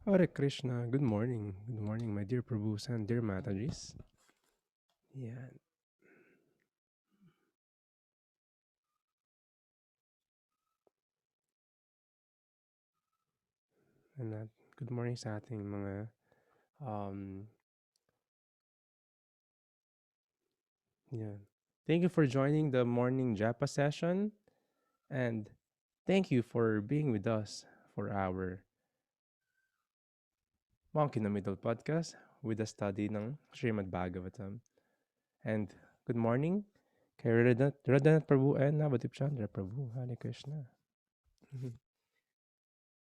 Hare Krishna. Good morning. Good morning, my dear Prabhus and dear Matajis. Yeah. And good morning sa ating mga um yeah. Thank you for joining the morning Japa session and thank you for being with us for our Monk in the Middle podcast with the study ng Srimad Bhagavatam. And good morning kay Radhanath Prabhu and Navadip Chandra Prabhu. Hare Krishna.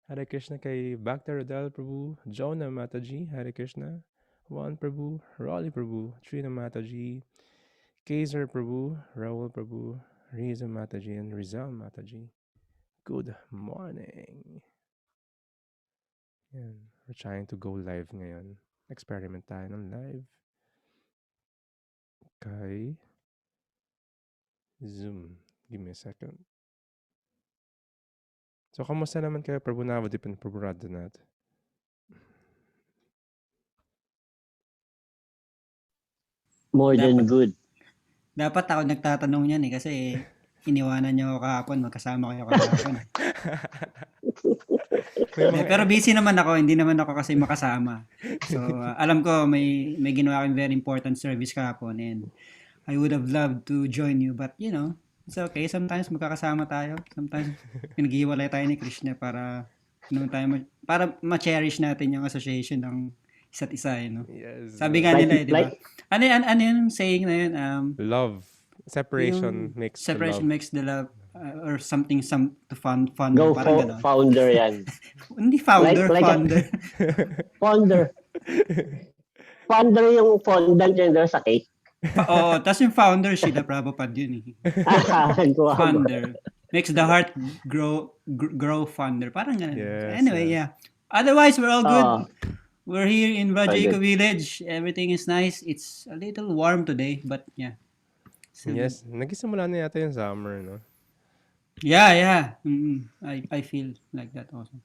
Hare Krishna kay Bhakta Rodel Prabhu, Jonah Mataji, Hare Krishna, Juan Prabhu, Rolly Prabhu, Trina Mataji, Kaiser Prabhu, Raul Prabhu, Riza Mataji, and Rizal Mataji. Good morning. Yan. We're trying to go live ngayon. Experiment tayo ng live kay Zoom. Give me a second. So, kamusta naman kayo, Prabhu Navadip and Prabhu Radhanath? More than Dapat good. dapat ako nagtatanong niyan kasi iniwanan niyo ako kahapon, magkasama kayo kahapon. Pero busy naman ako, hindi naman ako kasi makasama. So, alam ko may ginawa kayong very important service kahapon and I would have loved to join you but it's okay. Sometimes magkakasama tayo. Sometimes pinaghiwalay tayo ni Krishna para para ma-cherish natin yung association ng isa't isa, Yes. Sabi nga nila, di ba? Like, Ano yung saying na yun? Love. Separation Yung makes separation the love. makes the love or something to fund go parang for ganon. founder yan. Hindi founder, Like founder. Founder. Founder yung fondant yun doon sa cake. Oo, tas yung founder, Srila Prabhupada yun eh. Founder. Makes the heart grow fonder. Parang ganun. Yes, Anyway, yes. yeah. Otherwise, we're all good. Oh, We're here in Raja all Eco good. Village. Everything is nice. It's a little warm today, but yeah. So, Yes, nagsisimula na yata yung summer, no? yeah. I feel like that also.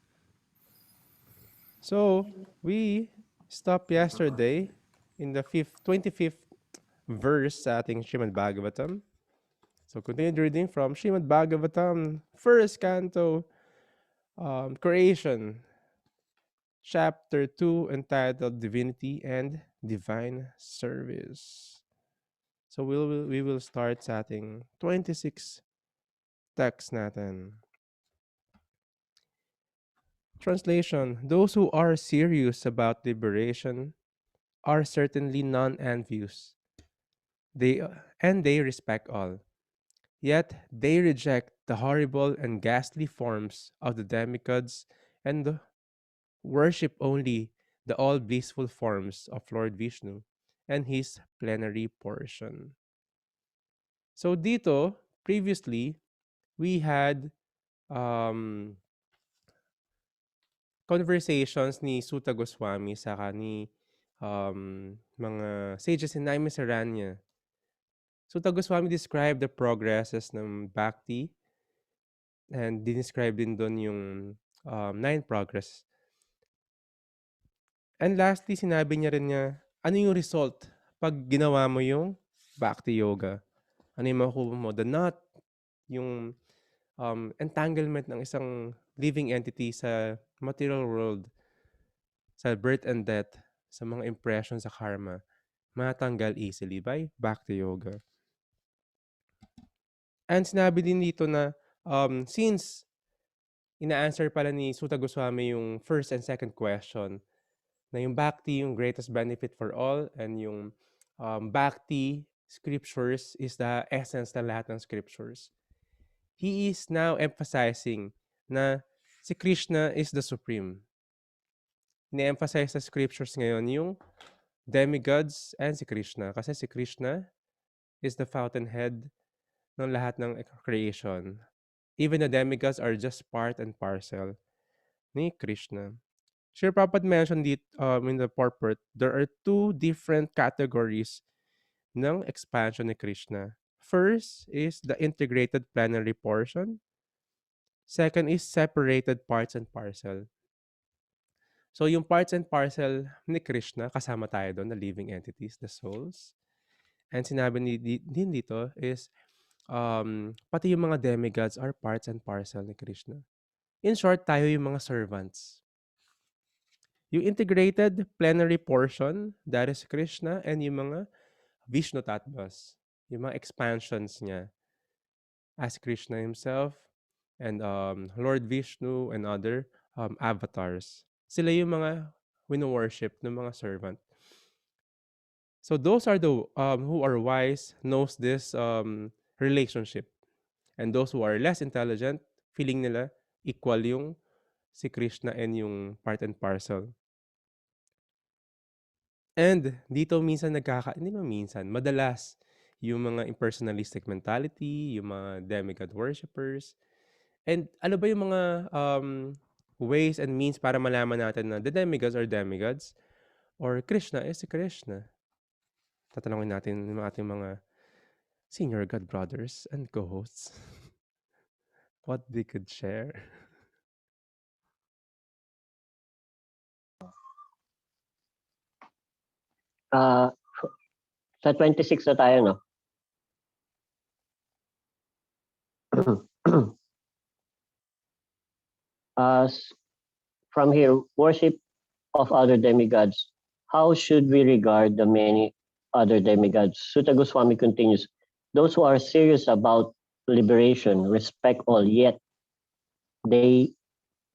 So, we stopped yesterday in the 25th verse sa ating Srimad Bhagavatam. So, continued reading from Srimad Bhagavatam, first canto, Creation, chapter 2, entitled Divinity and Divine Service. So, we will start sa ating 26 text natin. Translation: those who are serious about liberation are certainly non-envious. They respect all. Yet they reject the horrible and ghastly forms of the demigods and worship only the all blissful forms of Lord Vishnu and his plenary portion. So dito, previously, we had um, conversations ni Suta Goswami saka ni mga sages in Naime Saranya. Suta Goswami described the progresses ng Bhakti and dinescribe din doon yung nine progress. And lastly, sinabi niya rin niya, ano yung result pag ginawa mo yung Bhakti Yoga? Ano yung makukuha mo? The knot, yung entanglement ng isang living entity sa material world, sa birth and death, sa mga impressions sa karma, matanggal easily by Bhakti Yoga. And sinabi din dito na since ina-answer pala ni Suta Goswami yung first and second question, na yung Bhakti yung greatest benefit for all and yung Bhakti scriptures is the essence ng lahat ng scriptures. He is now emphasizing na si Krishna is the supreme. Ine-emphasize sa scriptures ngayon yung demigods and si Krishna. Kasi si Krishna is the fountainhead ng lahat ng creation. Even the demigods are just part and parcel ni Krishna. Srila Prabhupada mentioned it in the purport, there are two different categories ng expansion ni Krishna. First is the integrated plenary portion. Second is separated parts and parcel. So yung parts and parcel ni Krishna, kasama tayo doon, the living entities, the souls. And sinabi din dito is, pati yung mga demigods are parts and parcel ni Krishna. In short, tayo yung mga servants. Yung integrated plenary portion, that is Krishna, and yung mga Vishnu Tattvas, yung mga expansions niya as Krishna himself, and Lord Vishnu and other avatars. Sila yung mga wino-worship ng mga servant. So those are the who are wise knows this relationship. And those who are less intelligent, feeling nila equal yung si Krishna and yung part and parcel. And dito minsan hindi naman minsan, madalas yung mga impersonalistic mentality, yung mga demigod worshippers. And ano ba yung mga ways and means para malaman natin na the demigods are demigods or Krishna is si Krishna? Tatanungin natin yung ating mga senior god brothers and co-hosts what they could share. Sa 26 na tayo, no? From here, worship of other demigods. How should we regard the many other demigods? Sutta Goswami continues, those who are serious about liberation respect all, yet they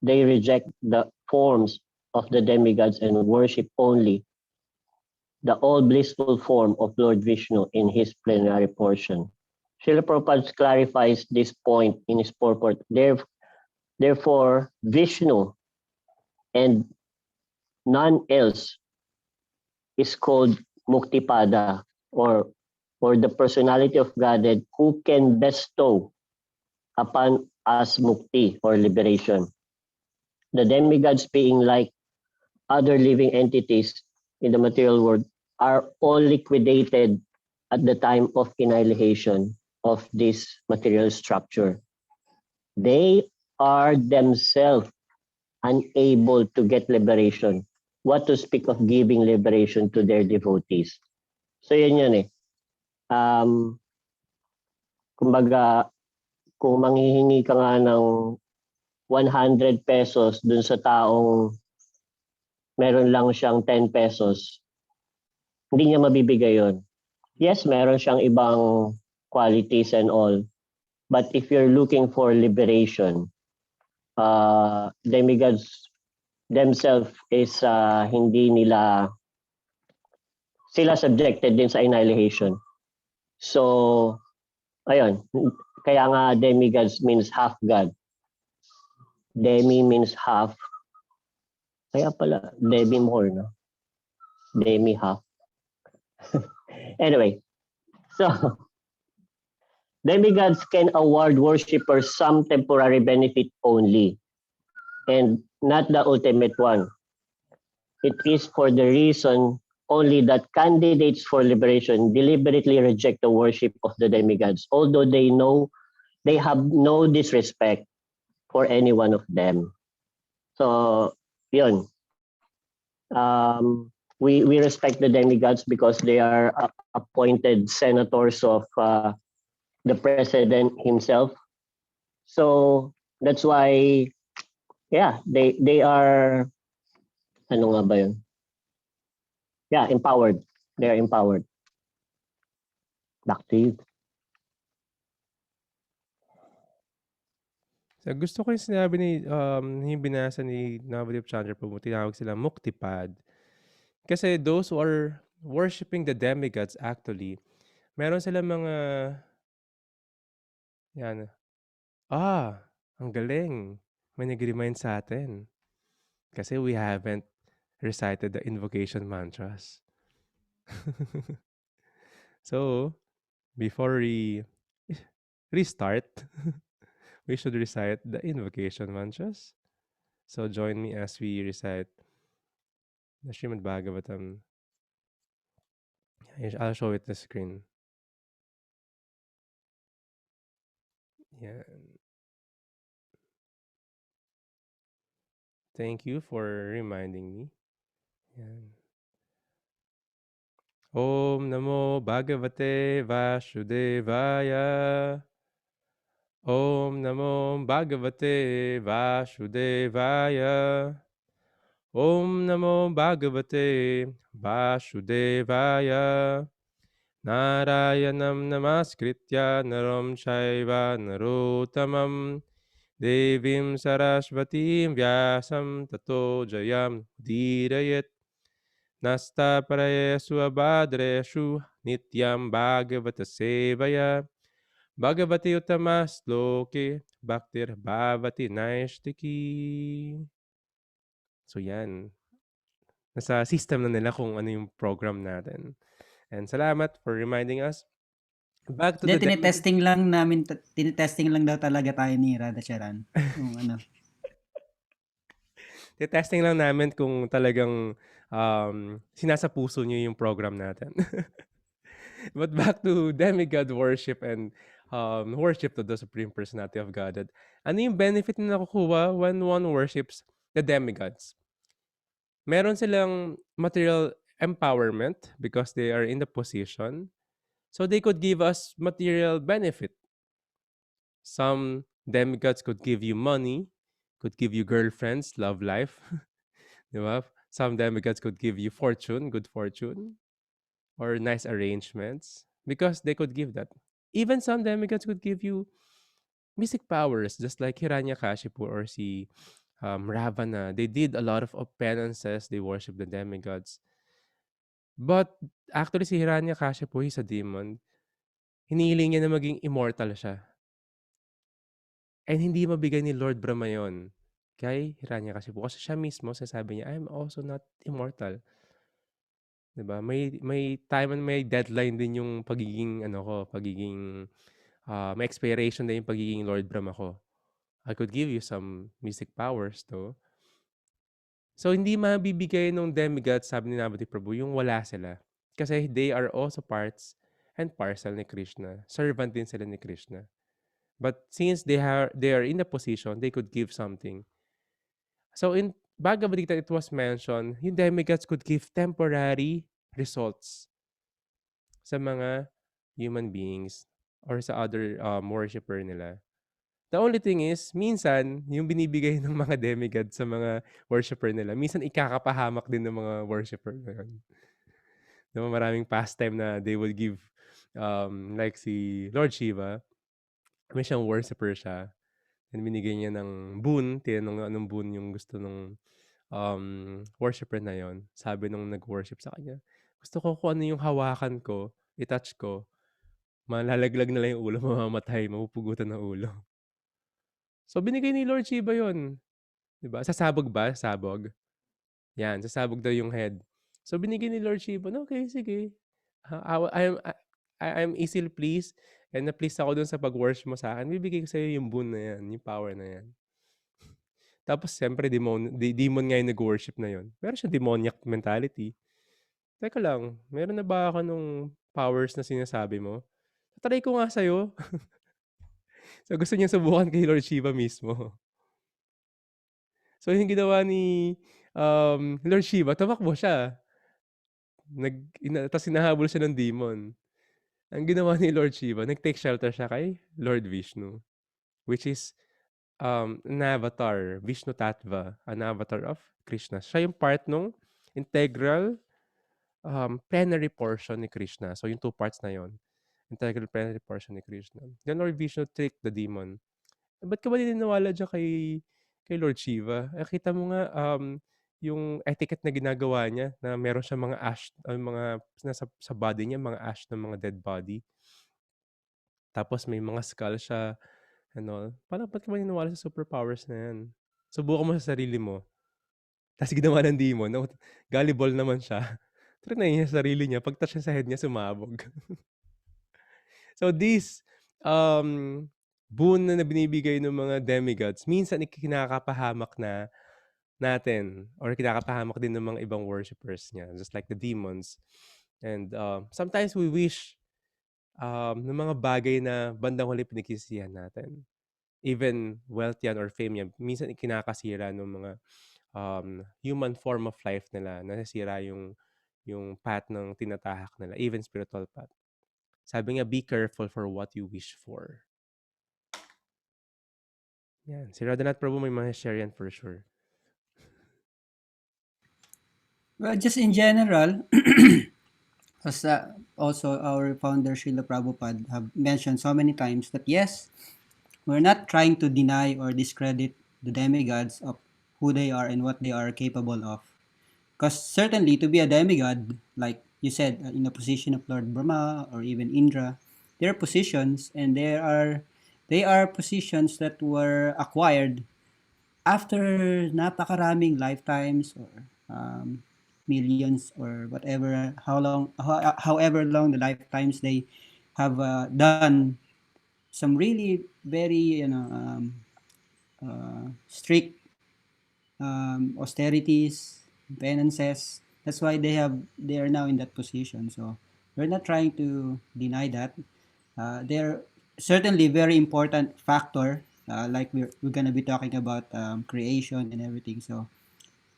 reject the forms of the demigods and worship only the all blissful form of Lord Vishnu in his plenary portion. Srila Prabhupada clarifies this point in his purport. Therefore, Vishnu and none else is called Muktipada, or the personality of Godhead who can bestow upon us mukti or liberation. The demigods, being like other living entities in the material world, are all liquidated at the time of annihilation of this material structure. They are themselves unable to get liberation. What to speak of giving liberation to their devotees? So yun eh. Kumbaga, kung manghihingi ka nga ng 100 pesos dun sa taong meron lang siyang 10 pesos, hindi niya mabibigay yon. Yes, meron siyang ibang qualities and all. But if you're looking for liberation, demigods themselves is hindi nila, sila subjected din sa annihilation. So, ayun, kaya nga demigods means half God. Demi means half. Kaya pala, demi more, no? Demi half. Anyway, so, demigods can award worshippers some temporary benefit only, and not the ultimate one. It is for the reason only that candidates for liberation deliberately reject the worship of the demigods, although they know they have no disrespect for any one of them. So, yun. We respect the demigods because they are appointed senators of the president himself. So, that's why, yeah, they are, ano nga ba yun? Yeah, empowered. They are empowered. Back to you. So, gusto ko yung sinabi yung binasa ni Navadip Chandra Prabhu, tinawag sila Muktipad. Kasi those who are worshiping the demigods actually, meron silang mga, yan, ang galing. May nag-remind sa atin. Kasi we haven't recited the invocation mantras. So, before we restart, we should recite the invocation mantras. So join me as we recite the Srimad Bhagavatam. I'll show it the screen. Yeah. Thank you for reminding me. Yan. Om Namo Bhagavate Vasudevaya. Om Namo Bhagavate Vasudevaya. Om Namo Bhagavate Vasudevaya. Narayanam Namaskritya Naram Chaiva Narottamam Devim Saraswatim Vyasam Tato Jayam Dirayet Nasta Parayesu Abhadreshu Nityam Bhagavata Sevaya Bhagavati Uttamas Loke Bhaktir Bhavati Naishtiki. So yan, nasa system na nila kung ano yung program natin. And salamat for reminding us. Back to the Hindi, demo. tinitesting lang daw talaga tayo ni Rada Charan. Kung ano. Testing lang namin kung talagang sinasa puso niyo yung program natin. But back to demigod worship and worship to the Supreme Personality of Godhead. Ano yung benefit na nakukuha when one worships the demigods? Meron silang material empowerment because they are in the position. So they could give us material benefit. Some demigods could give you money, could give you girlfriends, love life. Di ba? Some demigods could give you fortune, good fortune, or nice arrangements because they could give that. Even some demigods could give you mystic powers, just like Hiranyakashipu or si Ravana. They did a lot of penances. They worship the demigods. But actually, si Hiranyakashipu, he's a demon. Hinihiling niya na maging immortal siya. And hindi mabigay ni Lord Brahma yun kay Hiranyakashipu. Kasi siya mismo, sasabi niya, I'm also not immortal. 'Di ba? May time and may deadline din yung pagiging ano ko, pagiging may expiration din yung pagiging Lord Brahma ko. I could give you some mystic powers though. So hindi mabibigay nung demigods, sabi ni Nabati Prabhu, yung wala sila. Kasi they are also parts and parcel ni Krishna. Servant din sila ni Krishna. But since they are in the position, they could give something. So in Bhagavad Gita, it was mentioned, yung demigods could give temporary results sa mga human beings or sa other worshipper nila. The only thing is, minsan, yung binibigay ng mga demigod sa mga worshipper nila, minsan ikakapahamak din ng mga worshipper na yun. Diba, maraming pastime na they would give, like si Lord Shiva, may siyang worshipper siya. And binigay niya ng boon, tinanong anong boon yung gusto ng worshipper na yon. Sabi nung nag-worship sa kanya, gusto ko kung ano yung hawakan ko, i-touch ko, malalaglag na lang yung ulo, mamamatay, mapupugutan ng ulo. So, binigay ni Lord Shiva yun. 'Di ba? Sasabog ba? Sabog. Yan, sasabog daw yung head. So, binigay ni Lord Shiva, "No, okay, sige. I'm easily pleased and na-pleased ako dun sa pag-worship mo sa akin. Bibigay ko sa'yo yung boon na yan, yung power na yan." Tapos siyempre demon nga yung nag-worship na yun. Meron siyang demoniac mentality. Teka lang, meron na ba ako nung powers na sinasabi mo? Try ko nga sa'yo. So, gusto niyang subukan kay Lord Shiva mismo. So, yung ginawa ni Lord Shiva, tumakbo siya. Tapos hinahabol siya ng demon. Ang ginawa ni Lord Shiva, nag-take shelter siya kay Lord Vishnu, which is an avatar, Vishnu Tattva, an avatar of Krishna. Siya yung part nung integral plenary portion ni Krishna. So, yung two parts na yon, integral plenary portion ni Krishna. Then Lord Vishnu tricked the demon. Ba't ka ba naniniwala diyan kay Lord Shiva? Kita mo nga, yung etiquette na ginagawa niya na meron siyang mga ash mga nasa sa body niya, mga ash ng mga dead body. Tapos may mga skull siya and all. Parang ba't ka maniniwala sa superpowers na yan? Subukan mo sa sarili mo. Tapos ginawa ng demon, gullible naman siya. Triny niya sa sarili niya, pag-touch niya sa head niya, sumabog. So this boon na binibigay ng mga demigods, minsan kinakapahamak na natin or kinakapahamak din ng mga ibang worshippers niya, just like the demons. And sometimes we wish ng mga bagay na bandang huli pinagsisihan natin. Even wealth yan or fame yan, minsan kinakasira ng mga human form of life nila, nasisira yung path ng tinatahak nila, even spiritual path. Sabi nga, be careful for what you wish for. Yan. Si Radhanath Prabhu may mga share yan for sure. Well, just in general, as also our founder Srila Prabhupada have mentioned so many times that yes, we're not trying to deny or discredit the demigods of who they are and what they are capable of. Because certainly to be a demigod, like you said, in the position of Lord Brahma or even Indra, there are positions and they are positions that were acquired after napakaraming lifetimes or millions or whatever, however long the lifetimes they have done some really very strict austerities, penances. That's why they are now in that position. So we're not trying to deny that. They're certainly very important factor. Like we're gonna be talking about creation and everything. So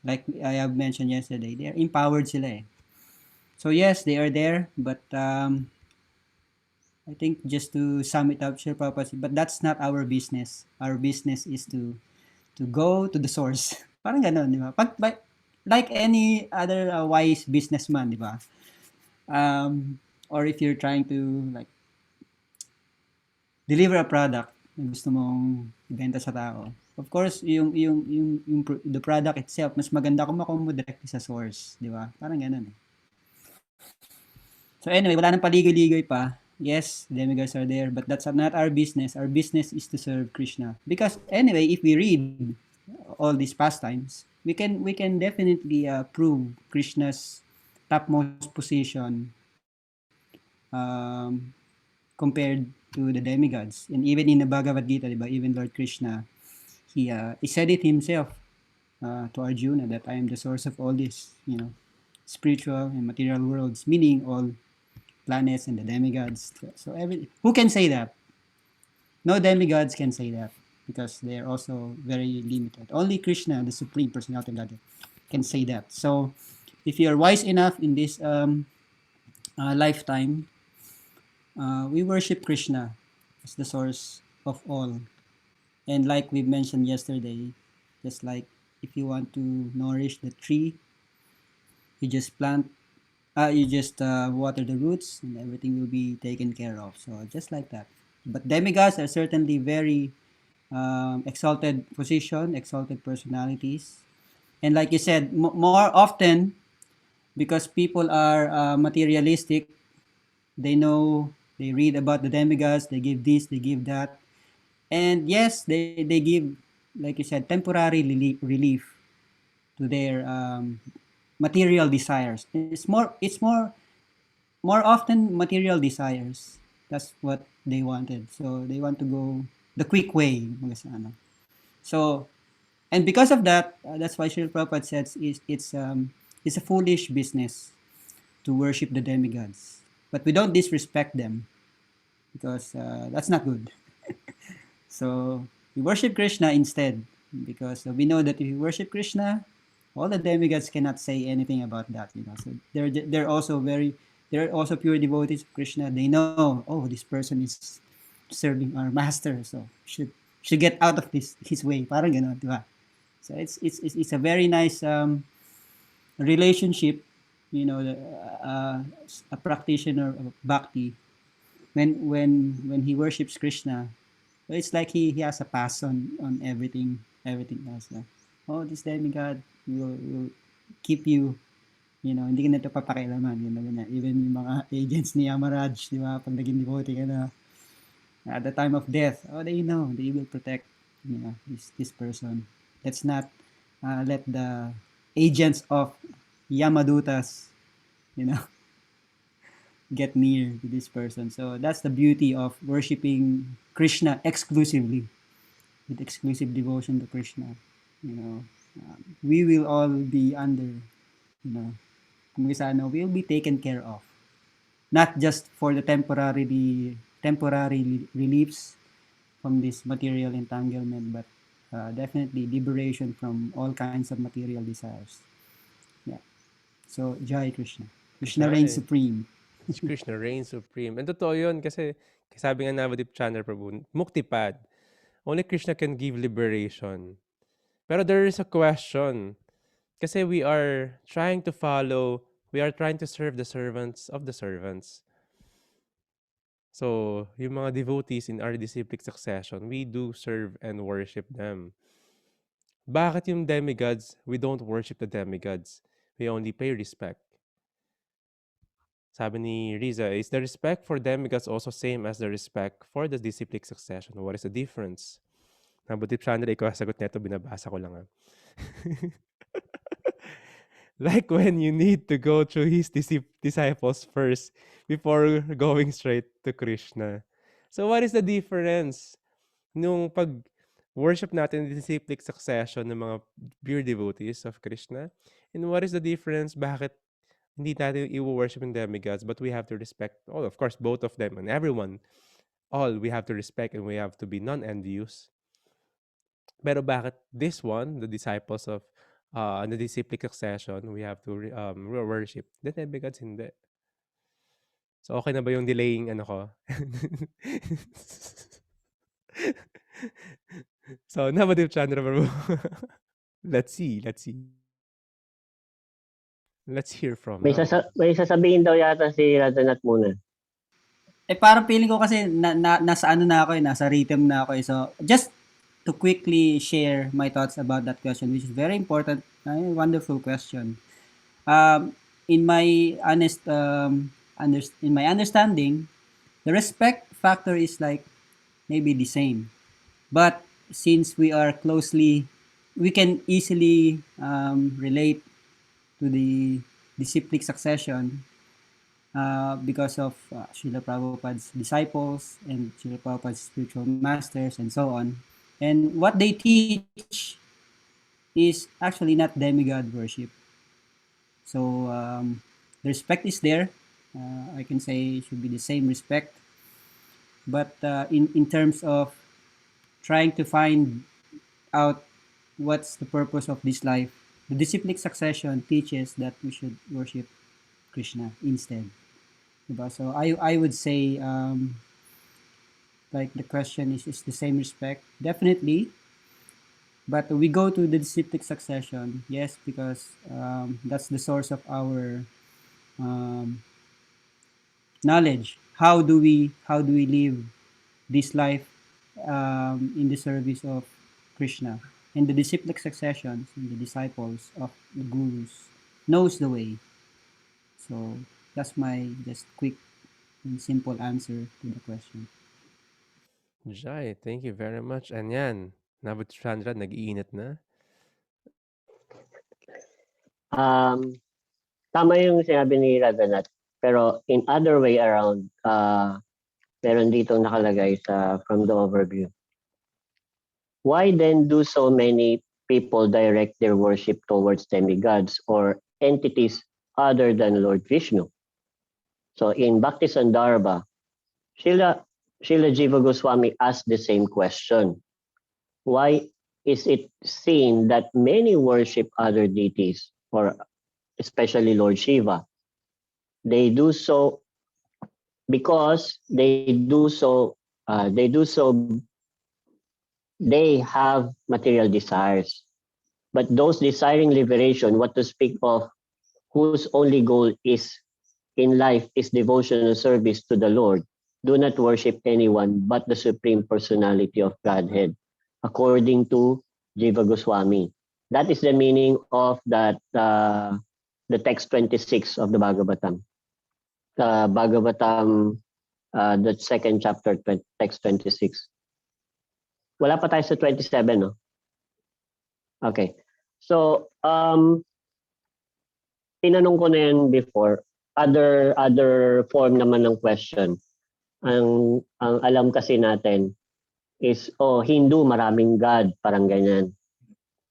like I have mentioned yesterday, they're empowered sila eh. So yes, they are there, but I think just to sum it up, Sir Papa, but that's not our business. Our business is to go to the source. Parang gano'n, di ba? Like any other wise businessman, di ba? Or if you're trying to like deliver a product na gusto mong ibenta sa tao. Of course, the product itself, mas maganda kung makuha mo direct sa source, di ba? Parang gano'n eh. So anyway, wala nang paligoy-ligoy pa. Yes, demigods are there, but that's not our business. Our business is to serve Krishna. Because anyway, if we read all these pastimes, we can definitely prove Krishna's topmost position compared to the demigods. And even in the Bhagavad Gita, diba, even Lord Krishna, he said it himself to Arjuna that I am the source of all this, spiritual and material worlds, meaning all planets and the demigods. So who can say that? No demigods can say that because they are also very limited. Only Krishna, the Supreme Personality of Godhead, can say that. So if you are wise enough in this lifetime, we worship Krishna as the source of all. And like we mentioned yesterday, just like if you want to nourish the tree, you just water the roots and everything will be taken care of. So just like that. But demigods are certainly very exalted position, exalted personalities. And like you said, more often, because people are materialistic, they read about the demigods, they give this, they give that. And yes, they give, like you said, temporary relief to their material desires. More often material desires. That's what they wanted. So they want to go the quick way. So, and because of that, that's why Srila Prabhupada says it's a foolish business to worship the demigods. But we don't disrespect them because that's not good. So we worship Krishna instead because we know that if we worship Krishna, all the demigods cannot say anything about that. So they're also pure devotees of Krishna. They know, oh, this person is serving our master, so should get out of his way. Parang gano'n, di ba? So it's a very nice relationship, a practitioner of bhakti when he worships Krishna. It's like he has a pass on everything else. Oh, this demigod will keep you, hindi ka na ito papakialaman. Ganyan. Even yung mga agents ni Yamaraj, di ba, pag naging devotee ka na, at the time of death, they know, they will protect, this person. Let's not let the agents of Yamadutas, get near to this person. So that's the beauty of worshiping Krishna exclusively, with exclusive devotion to Krishna. We will all be under, we'll be taken care of. Not just for the temporary reliefs from this material entanglement, but definitely liberation from all kinds of material desires. Yeah. So, Jai Krishna. Krishna reigns Jai. supreme. Si Krishna reigns supreme. And totoo yun kasi sabi nga Navadip Chandra Prabhu, muktipad. Only Krishna can give liberation. Pero there is a question. Kasi we are trying to serve the servants of the servants. So, yung mga devotees in our disciplic succession, we do serve and worship them. Bakit yung demigods, we don't worship the demigods? We only pay respect. Sabi ni Riza, is the respect for demigods also same as the respect for the disciplic succession? What is the difference? Nabutip Chandra, ikaw sagot nito, binabasa ko lang. Like when you need to go through his disciples first before going straight to Krishna. So what is the difference nung pag-worship natin in disciplic succession ng mga pure devotees of Krishna? And what is the difference? Bakit hindi natin i-worship yung demigods but we have to respect all, of course, both of them and everyone. All we have to respect and we have to be non-envious. Pero bakit this one, the disciples of the disciplic succession, we have to worship. The demigods hindi. So okay na ba yung delaying ano ko? So, Navadip Chandra Prabhu. Let's see. Let's hear from him. May sasabihin daw yata si Radhanath muna. Parang feeling ko kasi nasa ano na ako nasa rhythm na ako So, just to quickly share my thoughts about that question, which is very important, wonderful question. In my in my understanding, the respect factor is like maybe the same. But since we can easily relate to the disciplic succession because of Srila Prabhupada's disciples and Srila Prabhupada's spiritual masters and so on. And what they teach is actually not demigod worship. So the respect is there. I can say it should be the same respect. But in terms of trying to find out what's the purpose of this life, the disciplic succession teaches that we should worship Krishna instead. Diba? So I would say like the question is the same respect? Definitely. But we go to the disciplic succession, yes, because that's the source of our um, knowledge. How do we live this life in the service of Krishna? And the disciplic successions and the disciples of the gurus knows the way. So that's my just quick and simple answer to the question. Jai, thank you very much. And yan, Navadip Chandra, nag-iinit na. Tama yung sinabi ni Radhanath. Pero in other way around, meron dito nakalagay from the overview. Why then do so many people direct their worship towards demigods or entities other than Lord Vishnu? So in Bhakti Sandarbha, Srila Jiva Goswami asked the same question. Why is it seen that many worship other deities, or especially Lord Shiva? They do so because they have material desires. But those desiring liberation, what to speak of, whose only goal is in life is devotional service to the Lord, do not worship anyone but the Supreme Personality of Godhead, according to Jiva Goswami. That is the meaning of that the text 26 of the Bhagavatam. Bhagavatam, the second chapter, text 26. Wala pa tayo sa 27, no? Okay. So, tinanong ko na yan before. Other form naman ng question. Ang alam kasi natin is, Hindu, maraming God, parang ganyan.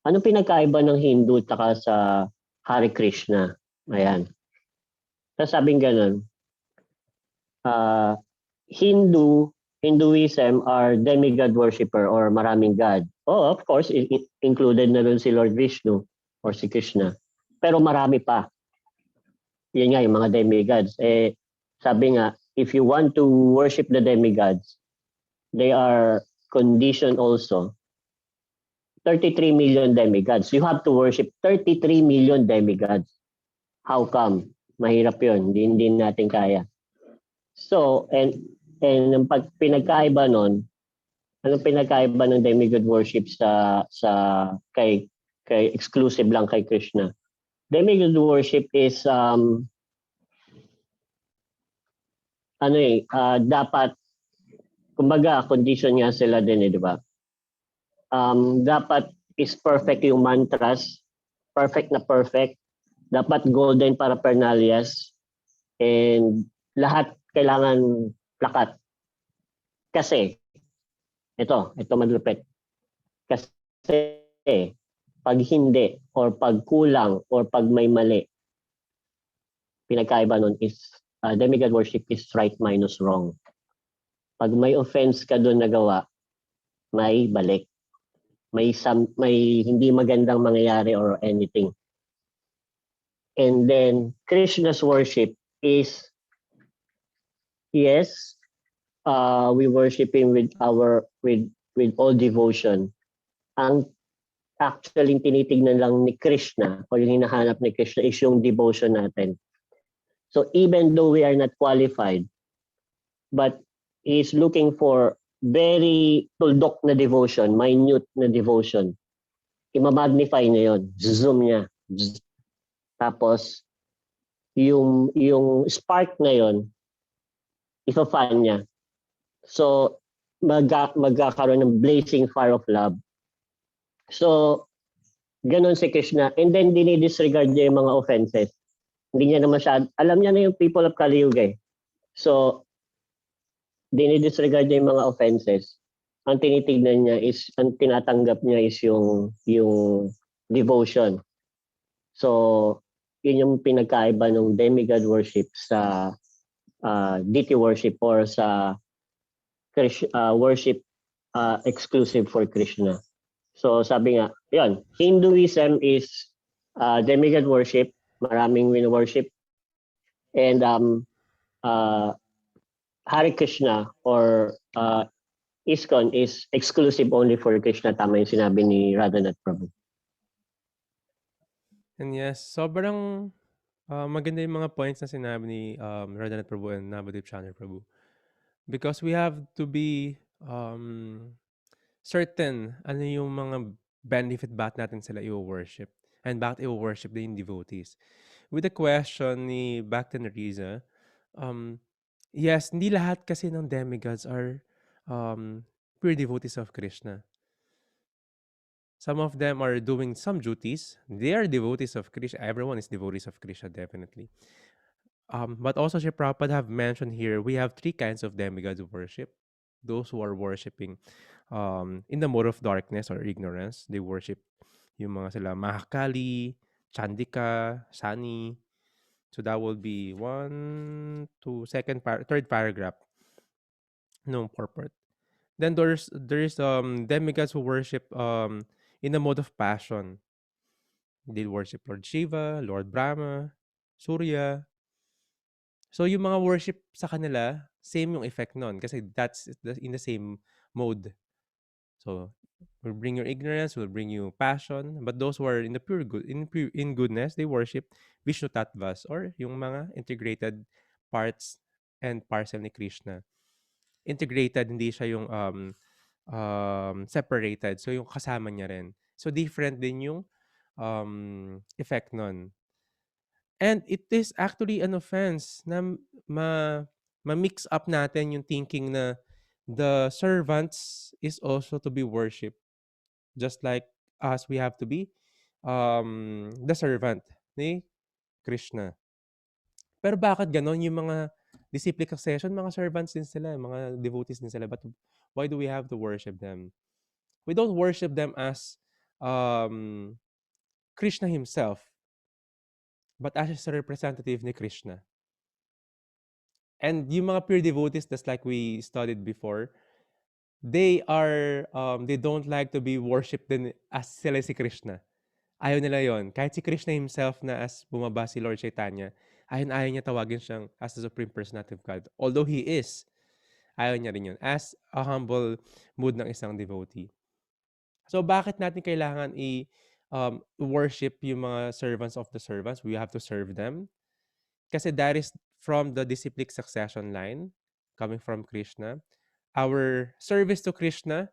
Anong pinagkaiba ng Hindu taka sa Hare Krishna? Ayan. Tapos sabing ganun, Hindu Hinduism are demigod worshipper or maraming god. Oh, of course, included na rin si Lord Vishnu or si Krishna. Pero marami pa. Yun nga, yung mga demigods. Sabi nga, if you want to worship the demigods, they are conditioned also 33 million demigods. You have to worship 33 million demigods. How come? Mahirap yun. Hindi natin kaya. So, and ang pinagkaiba nun, anong pinagkaiba ng demigod worship sa kay exclusive lang kay Krishna? Demigod worship is dapat kumbaga condition nga sila din di ba? Dapat is perfect yung mantras, perfect na perfect. Dapat golden paraphernalias and lahat kailangan plakat. Kasi ito malupit. Kasi pag hindi or pag kulang or pag may mali, pinagkaiba nun is demigod worship is right minus wrong. Pag may offense ka doon nagawa, may balik. May hindi magandang mangyayari or anything. And then Krishna's worship is yes, we worship him with all devotion. Ang actually tinitignan lang ni Krishna o yung hinahanap ni Krishna is yung devotion natin. So even though we are not qualified, but he is looking for very tuldok na devotion, minute na devotion. Ima-magnify niya yun, zoom niya. Tapos yung spark na yun, ifa-fan niya. So magkakaroon ng blazing fire of love. So, ganun si Krishna. And then, dinidisregard niya yung mga offenses. Hindi niya na alam niya na yung people of Kali Yuga eh. So, dinidisregard niya yung mga offenses. Ang tinitignan niya is, ang tinatanggap niya is yung devotion. So, yun yung pinagkaiba ng demigod worship sa deity worship or sa worship exclusive for Krishna. So sabi nga, yun, Hinduism is demigod worship, maraming worship. And Hare Krishna or ISKCON is exclusive only for Krishna. Tama yung sinabi ni Radhanath Prabhu. And yes, sobrang maganda yung mga points na sinabi ni Radhanath Prabhu and Navadip Chandra Prabhu. Because we have to be certain ano yung mga benefit bakit natin sila i-worship and bakit i-worship din yung devotees. With the question ni Bhakti Riza, yes, hindi lahat kasi ng demigods are pure devotees of Krishna. Some of them are doing some duties. They are devotees of Krishna. Everyone is devotees of Krishna, definitely. But also, Sri Prabhupada have mentioned here, we have three kinds of demigods worship. Those who are worshiping in the mode of darkness or ignorance, they worship yung mga sila Mahakali, Chandika, Sani. So that will be third paragraph. No purport. Then there's demigods who worship in the mode of passion. They worship Lord Shiva, Lord Brahma, Surya. So yung mga worship sa kanila, same yung effect nun kasi that's in the same mode. So will bring your ignorance, will bring you passion. But those who are in the pure good, in goodness, they worship Vishnu Tattvas or yung mga integrated parts and parcel ni Krishna. Integrated, hindi siya yung separated. So yung kasama niya rin. So different din yung effect nun. And it is actually an offense na ma-mix up natin yung thinking na the servants is also to be worshipped. Just like us, we have to be the servant ni Krishna. Pero bakit ganon? Yung mga disciplic succession, mga servants din sila, mga devotees din sila. But why do we have to worship them? We don't worship them as Krishna himself, but as a representative ni Krishna. And yung mga pure devotees, just like we studied before, they are, they don't like to be worshipped din as sila si Krishna. Ayaw nila yon. Kahit si Krishna himself na as bumaba si Lord Chaitanya, ayaw niya tawagin siyang as the Supreme Personality of God. Although he is, ayaw niya rin yun. As a humble mood ng isang devotee. So bakit natin kailangan worship yung mga servants of the servants? We have to serve them. Kasi that is from the disciplic succession line coming from Krishna. Our service to Krishna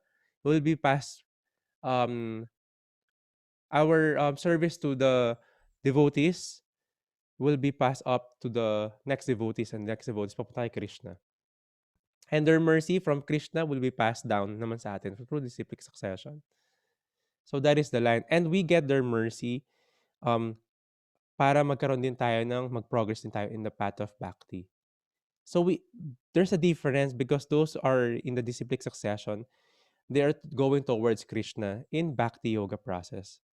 will be passed, um, our service to the devotees will be passed up to the next devotees and next devotees papunta kay Krishna. And their mercy from Krishna will be passed down naman sa atin through disciplic succession. So that is the line. And we get their mercy um, para magkaroon din tayo mag-progress din tayo in the path of bhakti. So there's a difference because those are in the disciplic succession, they are going towards Krishna in bhakti yoga process.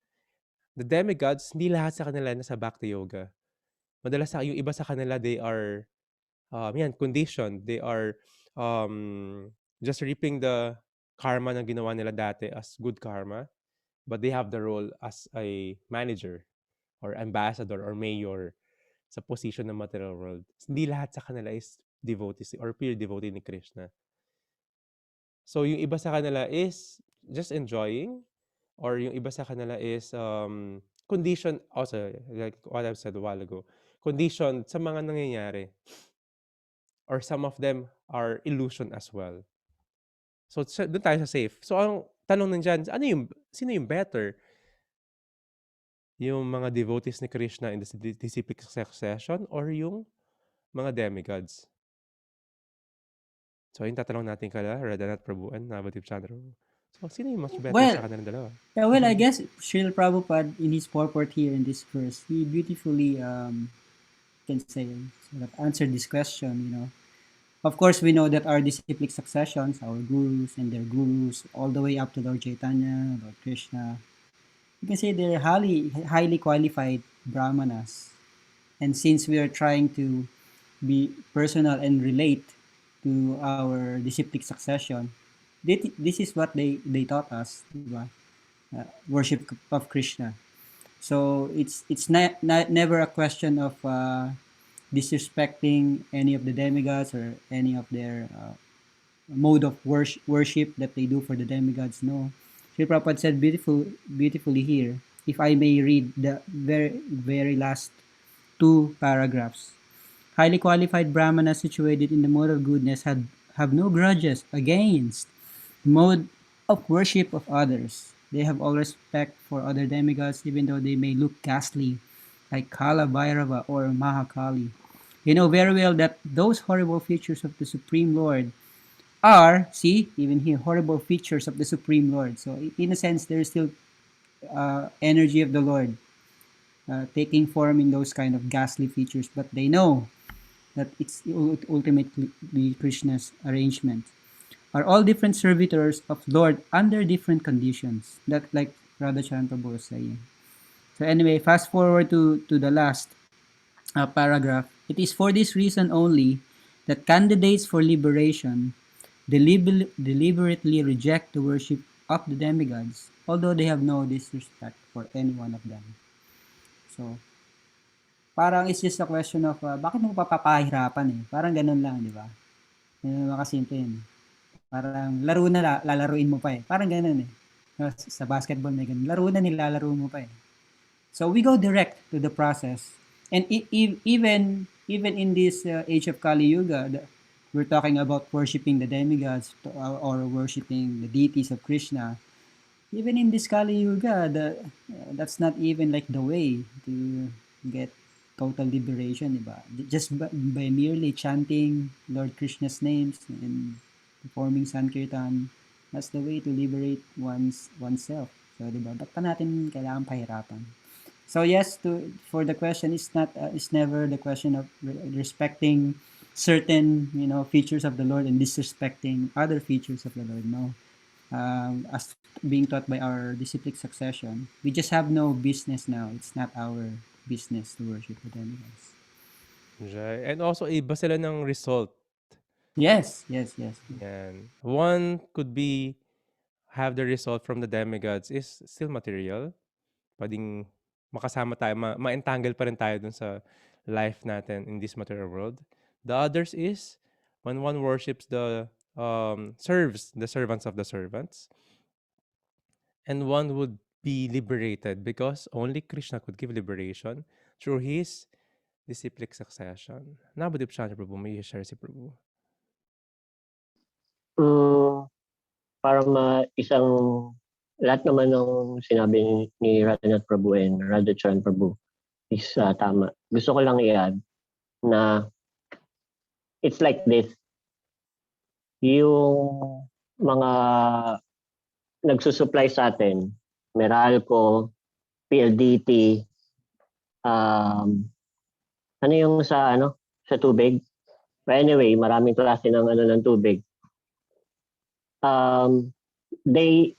The demigods, hindi lahat sa kanila nasa bhakti yoga. Madalas yung iba sa kanila, they are conditioned. They are just reaping the karma na ginawa nila dati as good karma, but they have the role as a manager or ambassador or mayor sa position ng material world. Hindi lahat sa kanila is devotees or pure devotee ni Krishna. So yung iba sa kanila is just enjoying, or yung iba sa kanila is condition also, like what I've said a while ago, condition sa mga nangyayari. Or some of them are illusion as well. So doon tayo sa safe. So ang tanong nandiyan, sino yung better? Yung mga devotees ni Krishna in the disciplic succession or yung mga demigods? So yung tatanong natin kala Radhanath Prabhu and Navadip Chandra. So sino yung much better Well, sa kanilang dalawa? yeah, well, I guess Srila Prabhupada in his purport here in this verse, he beautifully can say sort of answered this question. Of course, we know that our disciplic successions, our gurus and their gurus, all the way up to Lord Chaitanya, Lord Krishna, you can say they're highly qualified brahmanas. And since we are trying to be personal and relate to our disciplic succession, this is what they taught us, diba? Worship of Krishna. So it's never a question of disrespecting any of the demigods or any of their mode of worship that they do for the demigods. No, Sri Prabhupada said beautifully here. If I may read the very last two paragraphs. Highly qualified brahmanas situated in the mode of goodness have no grudges against the mode of worship of others. They have all respect for other demigods, even though they may look ghastly, like Kala Bhairava or Mahakali. They know very well that those horrible features of the Supreme Lord are, see, even here, horrible features of the Supreme Lord. So, in a sense, there is still energy of the Lord taking form in those kind of ghastly features, but they know that it's ultimately Krishna's arrangement. Are all different servitors of Lord under different conditions. That like Radhachan Prabhu was saying. So anyway, fast forward to the last paragraph. It is for this reason only that candidates for liberation deliberately reject the worship of the demigods, although they have no disrespect for any one of them. So, parang it's just a question of bakit mo papapahirapan eh? Parang ganun lang, di ba? Ganun lang kasimple yun. Parang laro na lalaruin mo pa eh. Parang ganun eh. Sa basketball may ganun. Laro na nilalaro mo pa eh. So we go direct to the process. And even in this age of Kali Yuga, we're talking about worshiping the demigods or worshiping the deities of Krishna. Even in this Kali Yuga, that's not even like the way to get total liberation, diba? Just by merely chanting Lord Krishna's names and performing Sankirtan, that's the way to liberate oneself. So, diba? Ba't pa natin kailangan pahirapan? So yes, for the question, it's never the question of respecting certain features of the Lord and disrespecting other features of the Lord. No, as being taught by our disciplic succession, we just have no business now. It's not our business to worship the demigods. And also iba sila ng result. Yes. Yan. One could be have the result from the demigods is still material. Pwedeng makasama tayo, ma-entangle pa rin tayo dun sa life natin in this material world. The others is when one worships serves the servants of the servants, and one would be liberated because only Krishna could give liberation through his disciplic succession. Nabudip siya, Prabhu. May share si Prabhu. Para isang lahat naman ng sinabi ni Radhanath Prabhu and Radhacharan Prabhu is tama. Gusto ko lang i-add na it's like this. Yung mga nagsusupply sa atin, Meralco, PLDT, ano yung sa tubig? But anyway, maraming klase ng tubig. They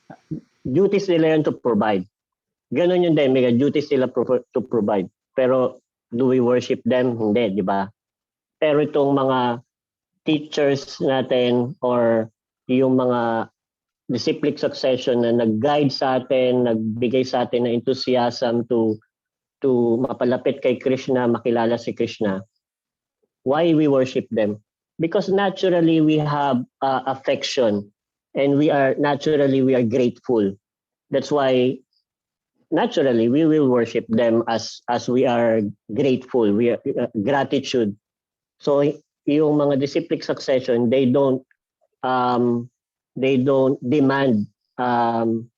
duties nila yun to provide. Ganon yung demigod, duties nila to provide. Pero do we worship them? Hindi, di ba? Pero itong mga teachers natin or yung mga disciplic succession na nag-guide sa atin, nagbigay sa atin ng enthusiasm to mapalapit kay Krishna, makilala si Krishna. Why we worship them? Because naturally we have affection and we are grateful. That's why naturally we will worship them as we are grateful. We are gratitude. So yung mga disciplic succession, they don't demand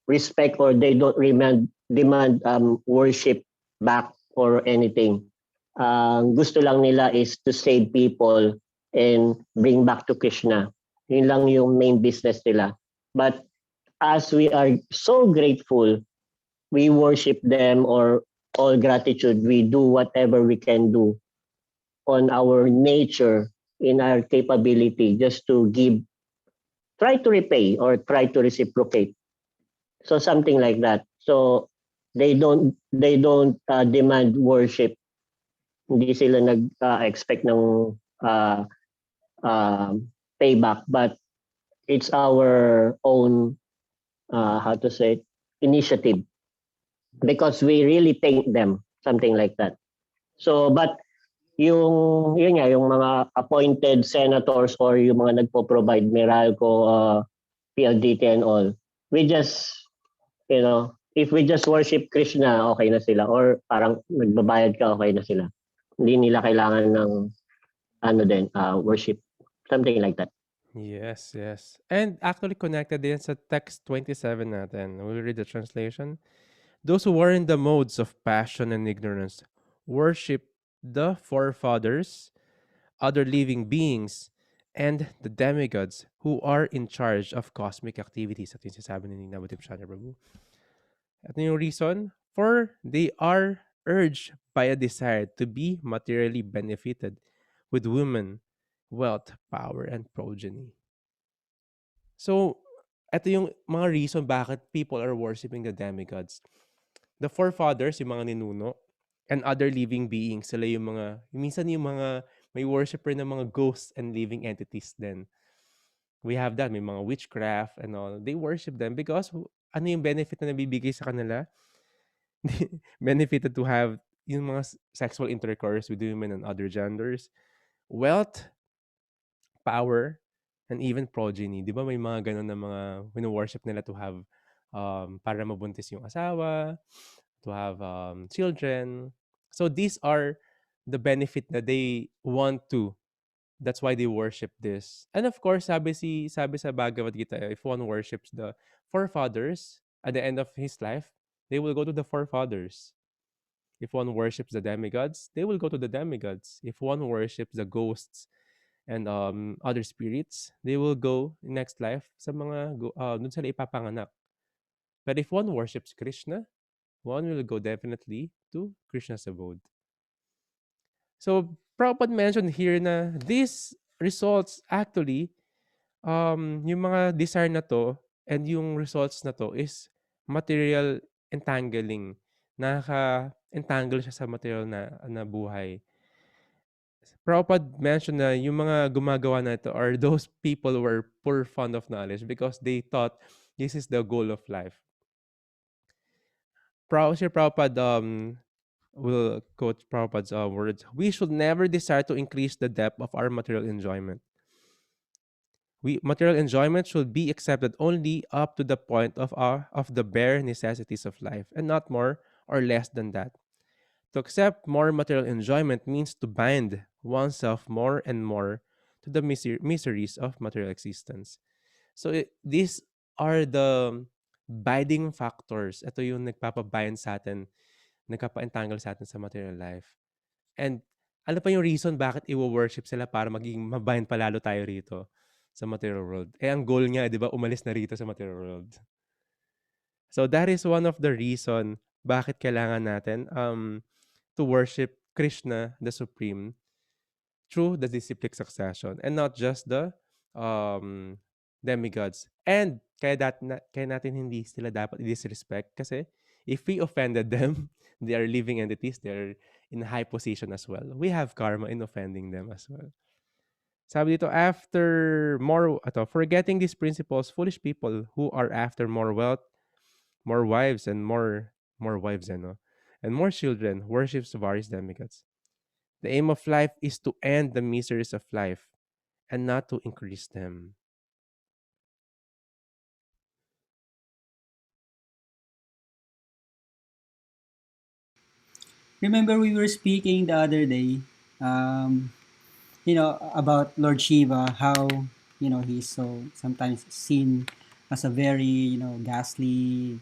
respect or they don't demand worship back or anything. Gusto lang nila is to save people and bring back to Krishna. Yun lang yung main business nila. But as we are so grateful, we worship them or all gratitude, we do whatever we can do on our nature, in our capability, just to give, try to repay or try to reciprocate. So something like that. So they don't demand worship. Hindi sila nag-expect ng payback, but it's our own how to say initiative, because we really thank them, something like that. So but yung mga appointed senators or yung mga nagpo-provide Meralco, PLDT and all, we just if we just worship Krishna, okay na sila, or parang nagbabayad ka, okay na sila. Hindi nila kailangan ng worship, something like that. Yes. And actually connected din sa text 27 natin. We'll read the translation. Those who are in the modes of passion and ignorance worship the forefathers, other living beings, and the demigods who are in charge of cosmic activities. At yung sinasabi ni Nabutip Chandra Prabhu. At yung reason? For they are urged by a desire to be materially benefited with women, wealth, power, and progeny. So, ito yung mga reason bakit people are worshiping the demigods. The forefathers, yung mga ninuno, and other living beings, sila yung mga, minsan yung mga, may worshiper ng mga ghosts and living entities din. We have that, may mga witchcraft and all. They worship them because ano yung benefit na nabibigay sa kanila? Benefited to have yung mga sexual intercourse with women and other genders, wealth, power, and even progeny. Di ba may mga ganun na mga wino-worship nila to have para mabuntis yung asawa, to have children. So these are the benefit that they want to. That's why they worship this. And of course, sabi sa Bhagavad Gita, if one worships the forefathers at the end of his life, they will go to the forefathers. If one worships the demigods, they will go to the demigods. If one worships the ghosts and other spirits, they will go in next life sa mga dun sila ipapanganak. But if one worships Krishna, one will go definitely to Krishna's abode. So Prabhupada mentioned here na these results actually, yung mga desire na to and yung results na to is material entangling. Nakaka-entangle siya sa material na buhay. Prabhupada mentioned na yung mga gumagawa na ito are those people who are poor fond of knowledge because they thought this is the goal of life. Sri Prabhupada will quote Prabhupada's words: "We should never desire to increase the depth of our material enjoyment. Material enjoyment should be accepted only up to the point of the bare necessities of life, and not more or less than that. To accept more material enjoyment means to bind oneself more and more to the miseries of material existence." So these are the binding factors. Ito yung nagpapabind sa atin, nagpapa-entangle sa atin sa material life. And ano pa yung reason bakit i-worship sila para maging mabind pa lalo tayo rito sa material world? Eh, ang goal nga, di ba, umalis na rito sa material world. So that is one of the reason bakit kailangan natin to worship Krishna, the Supreme, through the disciplic succession and not just the um, demigods. And kaya natin hindi sila dapat i-disrespect kasi if we offended them, they are living entities, they're in a high position as well. We have karma in offending them as well. Sabi dito, forgetting these principles, foolish people who are after more wealth, more wives, and more wives, and more children worships various demigods. The aim of life is to end the miseries of life and not to increase them. Remember we were speaking the other day, um, about Lord Shiva, how, he's so sometimes seen as a very, ghastly,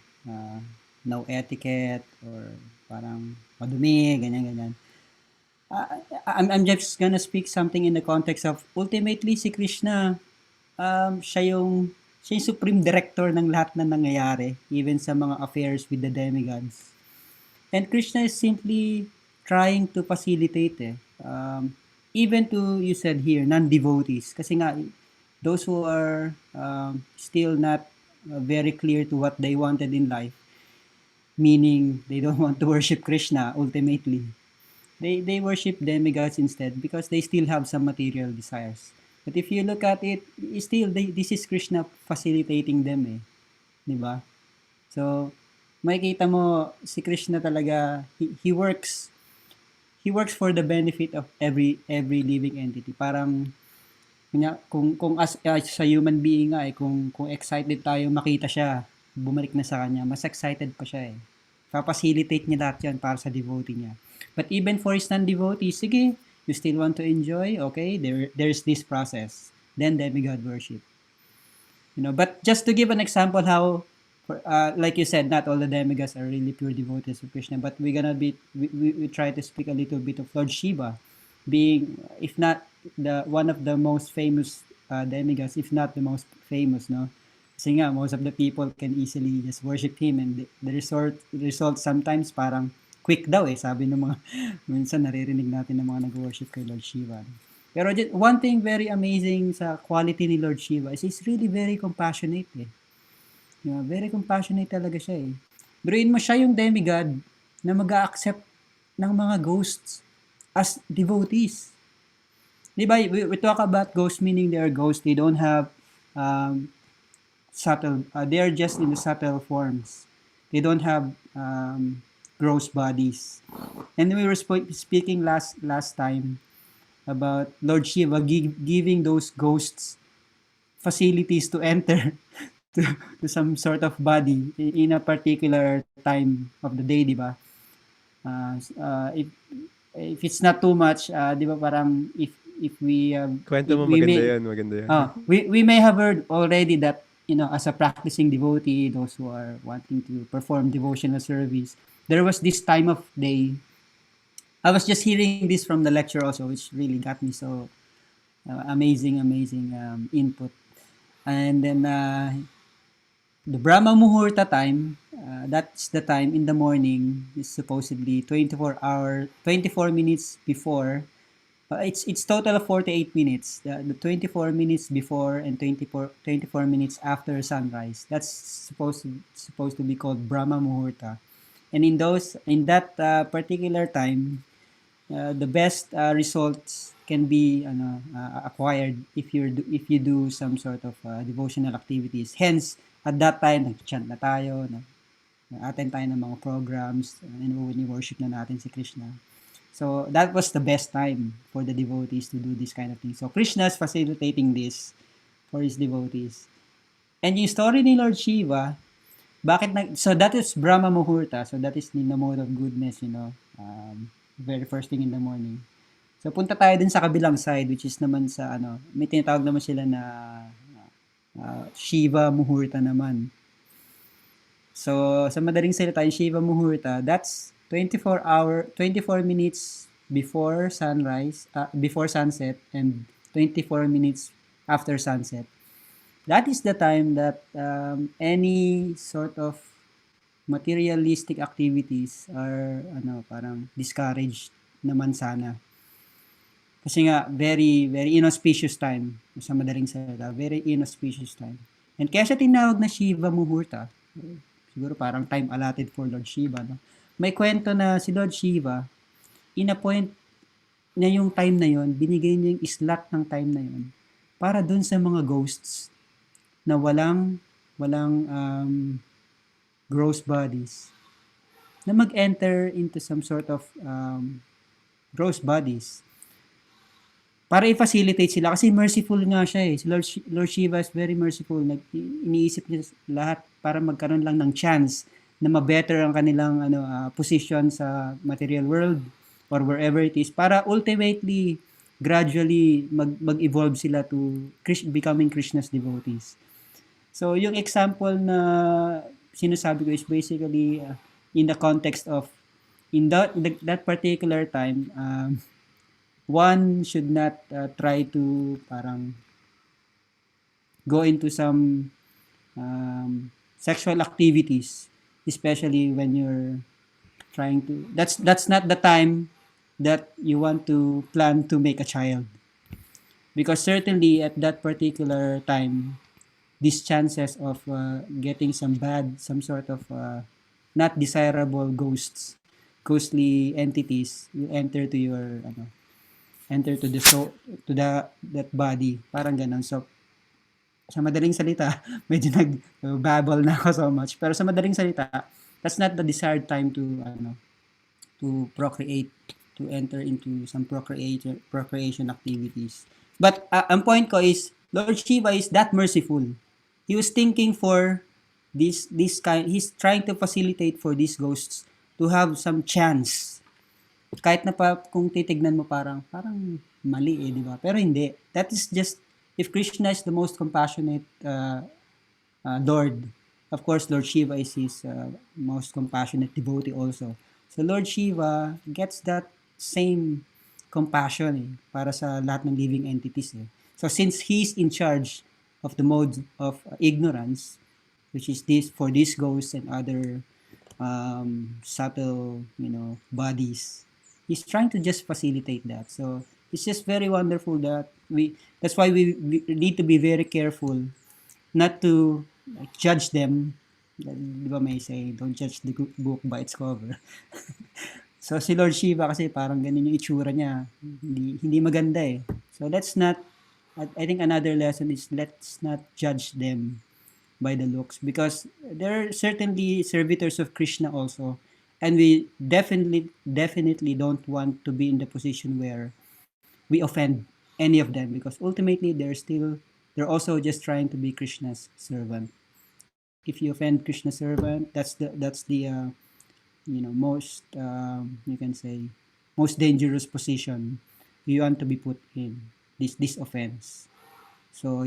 no etiquette, or parang madumi, ganyan, ganyan. I'm just gonna speak something in the context of, ultimately, si Krishna, siya yung supreme director ng lahat na nangyayari, even sa mga affairs with the demigods. And Krishna is simply trying to facilitate even to, you said here, non-devotees. Kasi nga, those who are still not very clear to what they wanted in life, meaning they don't want to worship Krishna ultimately. They worship demigods instead because they still have some material desires. But if you look at it, this is Krishna facilitating them Diba? So, makikita mo si Krishna talaga, he works for the benefit of every living entity. Parang kung as sa human being nga kung excited tayo makita siya, bumalik na sa kanya, mas excited pa siya Papacilitate niya lahat yan para sa devotee niya. But even for his non-devotee, sige, you still want to enjoy, okay, there's this process. Then demigod worship. But just to give an example how, like you said, not all the demigods are really pure devotees of Krishna, but we try to speak a little bit of Lord Shiva, being, if not the one of the most famous demigods, if not the most famous, no? Kasi nga, most of the people can easily just worship him, and the result sometimes parang quick daw sabi ng mga, minsan naririnig natin ng mga nag-worship kay Lord Shiva. Pero one thing very amazing sa quality ni Lord Shiva is he's really very compassionate very compassionate talaga siya Biruin mo siya yung demigod na mag-a-accept ng mga ghosts as devotees. Diba, we talk about ghosts, meaning they are ghosts, they don't have subtle, they are just in the subtle forms. They don't have gross bodies. And we were speaking last time about Lord Shiva giving those ghosts facilities to enter to some sort of body in a particular time of the day, di ba? If it's not too much, di ba parang if we Kwento mo, we maganda may yan, maganda yan. we may have heard already that as a practicing devotee, those who are wanting to perform devotional service, there was this time of day. I was just hearing this from the lecture also, which really got me so amazing input. And then the Brahma Muhurta time, that's the time in the morning, is supposedly 24 minutes before. It's total of 48 minutes. The 24 minutes before and 24 minutes after sunrise. That's supposed to be called Brahma Muhurta. And in that particular time, the best results can be acquired if you do some sort of devotional activities. Hence, at that time, nag-chant na tayo, attend tayo ng mga programs, worship na natin si Krishna. So, that was the best time for the devotees to do this kind of thing. So, Krishna is facilitating this for his devotees. And yung story ni Lord Shiva, so that is Brahma Muhurta. So, that is in the mode of goodness, very first thing in the morning. So, punta tayo din sa kabilang side, which is naman sa, may tinatawag naman sila na Shiva Muhurta naman. So, sa madaling salita, yung Shiva Muhurta, that's 24 minutes before sunrise, before sunset, and 24 minutes after sunset. That is the time that any sort of materialistic activities are parang discouraged naman sana. Kasi nga, very, very inauspicious time. Sa madaling salita, very inauspicious time. And kaya siya tinawag na Shiva Muhurta. Siguro parang time allotted for Lord Shiva. No? May kwento na si Lord Shiva, in-appoint niya yung time na yon, binigay niya yung slot ng time na yon para dun sa mga ghosts na walang gross bodies na mag-enter into some sort of gross bodies para i-facilitate sila kasi merciful nga siya eh. Si Lord Shiva is very merciful. Iniisip niya lahat para magkaroon lang ng chance na ma-better ang kanilang position sa material world or wherever it is para ultimately gradually mag-evolve sila to becoming Krishna's devotees. So yung example na sinasabi ko is basically in the context of in that particular time one should not try to parang go into some sexual activities, especially when you're trying to. That's not the time that you want to plan to make a child, because certainly at that particular time, these chances of getting some sort of not desirable ghostly entities will enter to your to the soul, to that body, parang ganun. So sa madaling salita, medyo nag-babble na ako so much, pero sa madaling salita, that's not the desired time to procreate, to enter into some procreation activities. But ang point ko is Lord Shiva is that merciful. He was thinking for this kind, he's trying to facilitate for these ghosts to have some chance. Kahit na pa kung titignan mo parang mali di ba? Pero hindi. That is just, if Krishna is the most compassionate Lord, of course Lord Shiva is his most compassionate devotee also. So Lord Shiva gets that same compassion para sa lahat ng living entities. So since he's in charge of the mode of ignorance, which is this for these ghosts and other subtle bodies, he's trying to just facilitate that. So it's just very wonderful that that's why we need to be very careful not to judge them. Di ba may say, don't judge the book by its cover. So si Lord Shiva kasi parang ganun yung itsura niya. Hindi maganda eh. So let's not, I think another lesson is let's not judge them by the looks, because they're certainly servitors of Krishna also. And we definitely don't want to be in the position where we offend any of them, because ultimately they're also just trying to be Krishna's servant. If you offend Krishna's servant, that's the most you can say most dangerous position you want to be put in, this offense. So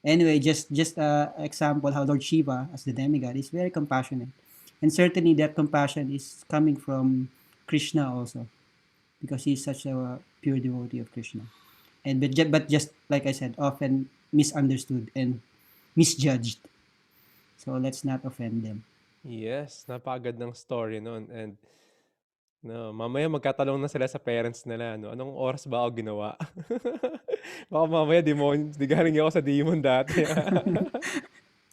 anyway, just example how Lord Shiva as the demigod is very compassionate. And certainly that compassion is coming from Krishna also, because he's such a pure devotee of Krishna. And but just like I said, often misunderstood and misjudged. So let's not offend them. Yes, napakagandang story nun, and mamaya magkatanong na sila sa parents nila, anong oras ba ako ginawa? Baka mamaya di galing ako sa demon dati.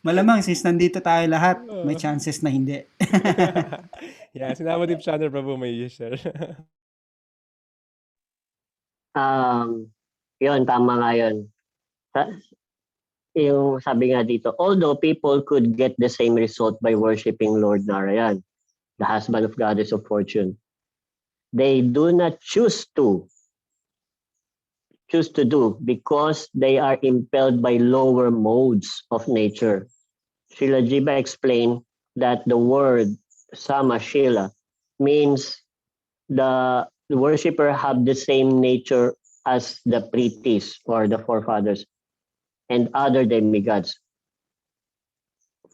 Malamang since nandito tayo lahat, may chances na hindi. Yeah, Sinamadev Chandra Prabhu may share. Yun, tama nga yun. Yung sabi nga dito, although people could get the same result by worshiping Lord Narayan, the husband of goddess of fortune, they do not choose to do because they are impelled by lower modes of nature. Srila Jiva explained that the word Samashila means the worshipper have the same nature as the Pritis or the forefathers and other demigods.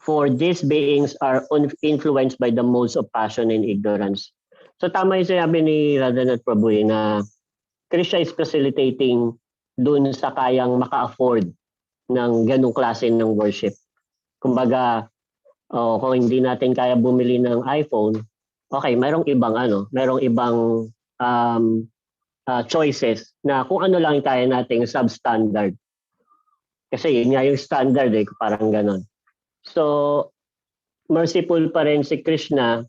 For these beings are influenced by the modes of passion and ignorance. So tama yung sinabi ni Radhanath Prabhu na Krishna is facilitating dun sa kayang maka-afford ng ganong klase ng worship. Kumbaga, kung hindi natin kaya bumili ng iPhone, okay, merong ibang choices na kung ano lang kaya nating substandard. Kasi yun nga yung standard parang ganon. So, merciful pa rin si Krishna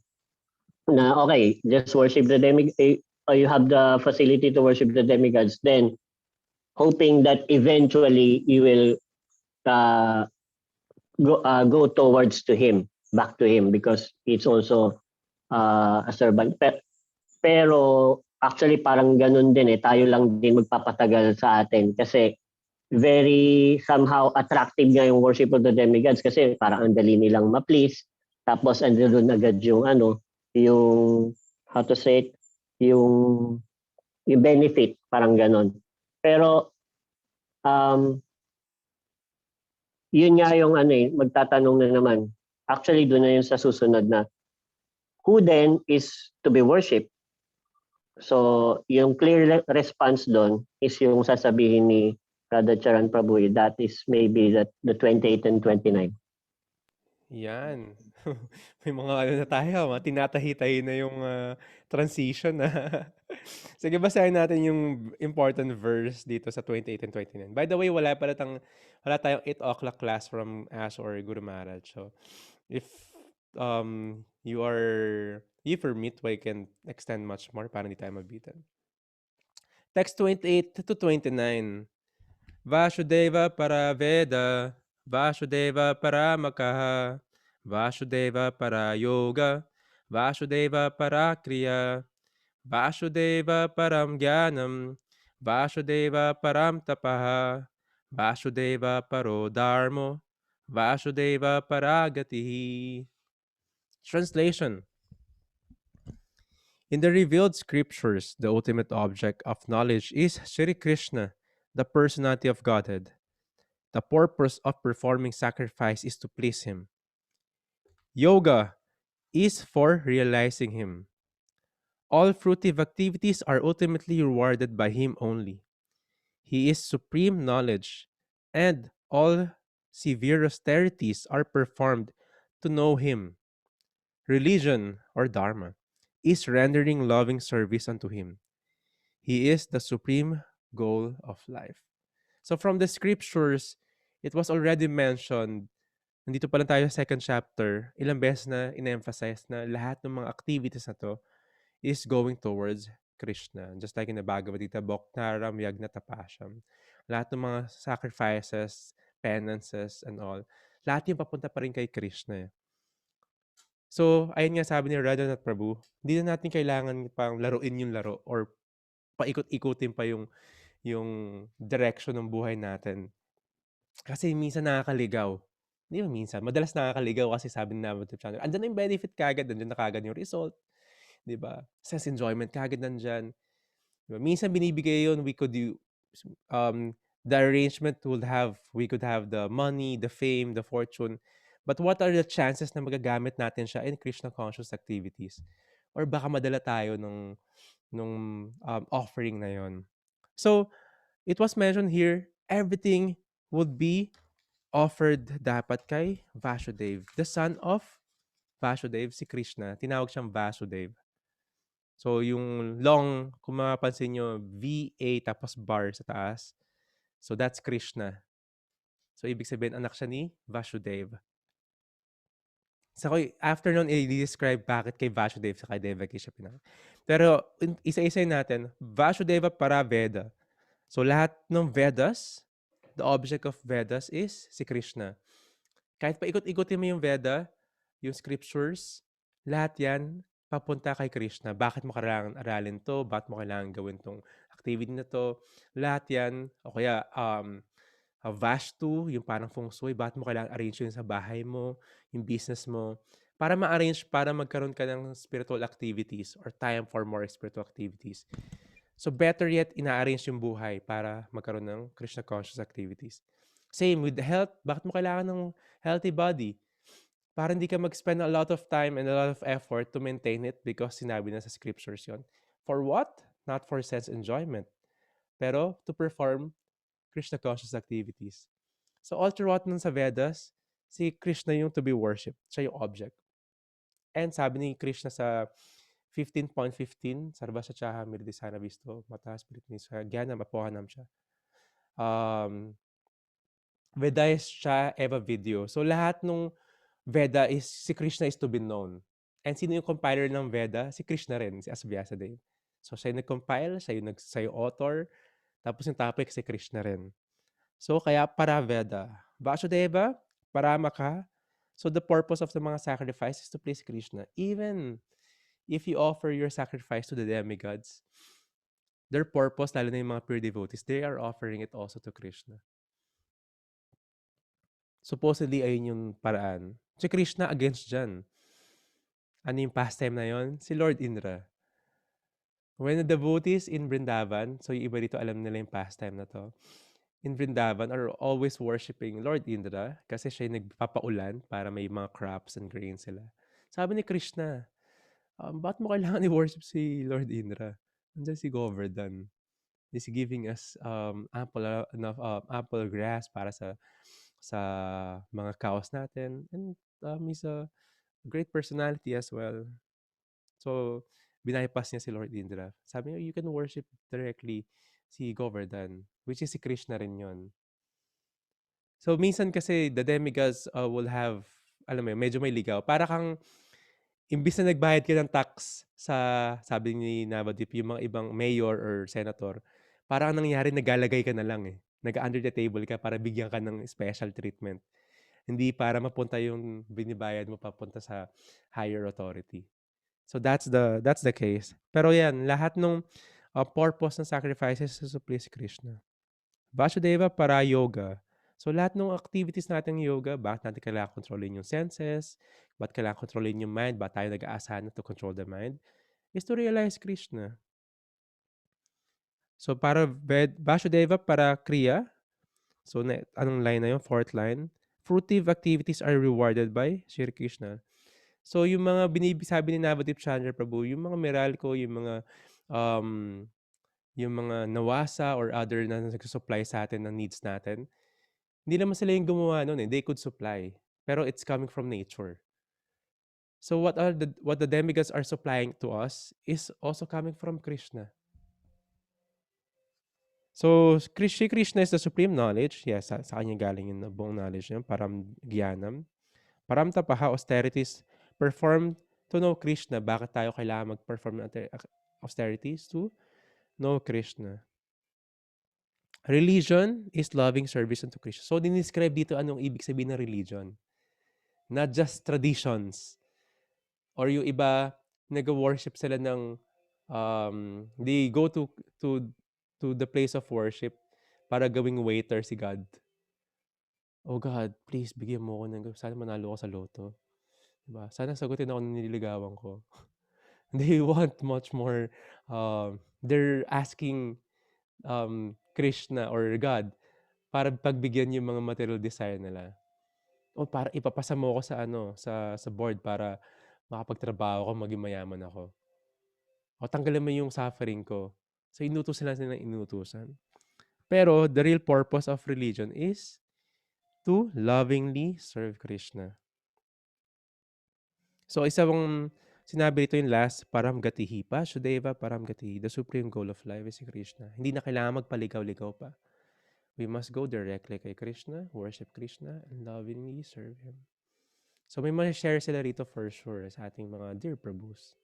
na okay, just worship the demigods, you have the facility to worship the demigods, then hoping that eventually you will go towards to him, back to him, because it's also a servant. Pero actually parang ganun din tayo lang din magpapatagal sa atin kasi very somehow attractive nga yung worship of the demigods kasi parang ang dali nilang ma-please. Tapos andun agad yung yung how to say it, yung benefit, parang ganon. Pero yun nga yung magtatanong na naman. Actually doon na yung sa susunod na who then is to be worshipped. So yung clear response doon is yung sasabihin ni Radhacharan Prabhu, that is maybe the 28 and 29. Yan. May mga na tayo, tinatahi-tahi na yung transition na. Sige, basahin natin yung important verse dito sa 28 and 29. By the way, wala tayong 8 o'clock class from Ash or Guru Maharaj. So, if you permit, we can extend much more para hindi tayo mabitan. Text 28 to 29. Vasudeva para Veda, Vasudeva para Makaha, Vasudeva para Yoga, Vasudeva para Kriya, Vasudeva param Gyanam, Vasudeva param Tapaha, Vasudeva paro Dharmo, Vasudeva paragatihi. Translation. In the revealed scriptures, the ultimate object of knowledge is Shri Krishna, the personality of Godhead. The purpose of performing sacrifice is to please Him. Yoga is for realizing Him. All fruitive activities are ultimately rewarded by Him only. He is supreme knowledge, and all severe austerities are performed to know Him. Religion, or Dharma, is rendering loving service unto Him. He is the supreme goal of life. So from the scriptures, it was already mentioned, nandito pa lang tayo sa second chapter, ilang beses na in-emphasize na lahat ng mga activities na to is going towards Krishna. Just like in the Bhagavad Gita, Bhaktaram Yagna Tapasham. Lahat ng mga sacrifices, penances, and all, lahat yung papunta pa rin kay Krishna. So, ayun nga sabi ni Radhanath Prabhu, hindi na natin kailangan pang laruin yung laro or paikot-ikutin pa yung direction ng buhay natin. Kasi minsan nakakaligaw. Hindi ba minsan? Madalas nakakaligaw kasi sabi na YouTube channel, andyan na yung benefit kagad, andyan na kagad yung result. Di ba? Sense enjoyment kagad nandyan. Diba? Minsan binibigay yun, the arrangement we could have the money, the fame, the fortune. But what are the chances na magagamit natin siya in Krishna conscious activities? Or baka madala tayo nung offering na yon. So, it was mentioned here, everything would be offered dapat kay Vasudev. The son of Vasudev, si Krishna, tinawag siyang Vasudev. So, yung long, kung mapapansin nyo, VA tapos bar sa taas. So, that's Krishna. So, ibig sabihin, anak siya ni Vasudev. So, after nun, i-describe bakit kay Vasudev sa kay Devaki siya pinangalan. Pero, isa-isa natin, Vasudeva para Veda. So lahat ng Vedas, the object of Vedas is si Krishna. Kahit paikot-ikotin mo yung Veda, yung scriptures, lahat yan papunta kay Krishna. Bakit mo kailangan aralin to? Bakit mo kailangan gawin tong activity na to? Lahat yan, o kaya Vastu, yung parang feng shui, bakit mo kailangan arrange yun sa bahay mo, yung business mo, para ma-arrange, para magkaroon ka ng spiritual activities or time for more spiritual activities. So better yet, ina-arrange yung buhay para magkaroon ng Krishna conscious activities. Same with the health. Bakit mo kailangan ng healthy body? Para hindi ka mag-spend a lot of time and a lot of effort to maintain it because sinabi na sa scriptures yon. For what? Not for sense enjoyment, pero to perform Krishna conscious activities. So all throughout nun sa Vedas, si Krishna yung to be worshipped. Siya yung object. And sabi ni Krishna sa 15.15, Sarvasya Chaha Mirdisana Visto, Mata Spirit Nisa, Gyanam Apohanam siya. Vedayascha Eva Video. So lahat nung Veda is, si Krishna is to be known. And sino yung compiler ng Veda? Si Krishna rin, si Asvyasadeva. So siya yung nag-compile, siya yung author, tapos yung topic si Krishna rin. So kaya para Veda. Vasudeva, Paramaka. So the purpose of the mga sacrifice is to please Krishna. Even if you offer your sacrifice to the demigods, their purpose, lalo na yung mga pure devotees, they are offering it also to Krishna. Supposedly, ayun yung paraan. Si Krishna against dyan. Ano yung pastime na yon? Si Lord Indra. When the devotees in Vrindavan, so yung iba dito alam nila yung pastime na to, in Vrindavan are always worshiping Lord Indra kasi siya yung nagpapaulan para may mga crops and grains sila. Sabi ni Krishna, bakit mo kailangan i-worship si Lord Indra? Nandiyan si Govardhan. He's giving us ample grass para sa mga cows natin. And he's a great personality as well. So, binaypas niya si Lord Indra. Sabi niya, you can worship directly si Govardhan, which is si Krishna rin yon. So, minsan kasi the demigods will have, alam mo yun, medyo may ligaw. Para kang, imbis na nagbayad ka ng tax sa, sabi ni Navadip, yung mga ibang mayor or senator, parang ang nangyari, naglalagay ka na lang eh. Nag-under the table ka para bigyan ka ng special treatment. Hindi para mapunta yung binibayad mo papunta sa higher authority. So that's the case. Pero yan, lahat ng purpose ng sacrifices is to please Krishna. Vasudeva para yoga. So lahat ng activities natin yoga, bakit natin kailangan kontrolin yung senses, bakit kailangan kontrolin yung mind, bakit tayo nag-aasahan to control the mind, is to realize Krishna. So para Vasudeva para Kriya, so anong line na yun? Fourth line. Fruitive activities are rewarded by Shri Krishna. So yung mga sabi ni Navadip Chandra Prabhu, yung mga Meralco, um, yung mga nawasa or other na nag-supply sa atin ng needs natin, hindi naman sila yung gumawa nun eh. They could supply. Pero it's coming from nature. So what the demigods are supplying to us is also coming from Krishna. So Krishna is the supreme knowledge. Yes, sa kanya galing yung buong knowledge niya. Param gyanam. Param tapaha austerities performed to know Krishna. Bakit tayo kailangan mag-perform ng austerities? To know Krishna. Religion is loving service unto Krishna. So, dinescribe dito anong ibig sabihin ng religion. Not just traditions. Or yung iba, nag-worship sila ng, they go to the place of worship para gawing waiter si God. Oh God, please, bigyan mo ako ng, sana manalo ko sa loto. Diba? Sana sagutin ako ng nililigawan ko. They want much more, they're asking Krishna or God para pagbigyan yung mga material desire nila. O para ipapasa mo ako sa board para makapagtrabaho ako, maging mayaman ako. O tanggalin mo yung suffering ko. So inutos sila ng inutusan. Pero the real purpose of religion is to lovingly serve Krishna. So isang sinabi rito yung last, param gatihi pa, Shudeva param gatihi. The supreme goal of life is si Krishna. Hindi na kailangan magpaligaw-ligaw pa. We must go directly kay Krishna, worship Krishna, and lovingly serve Him. So may share sila rito for sure sa ating mga dear Prabhus.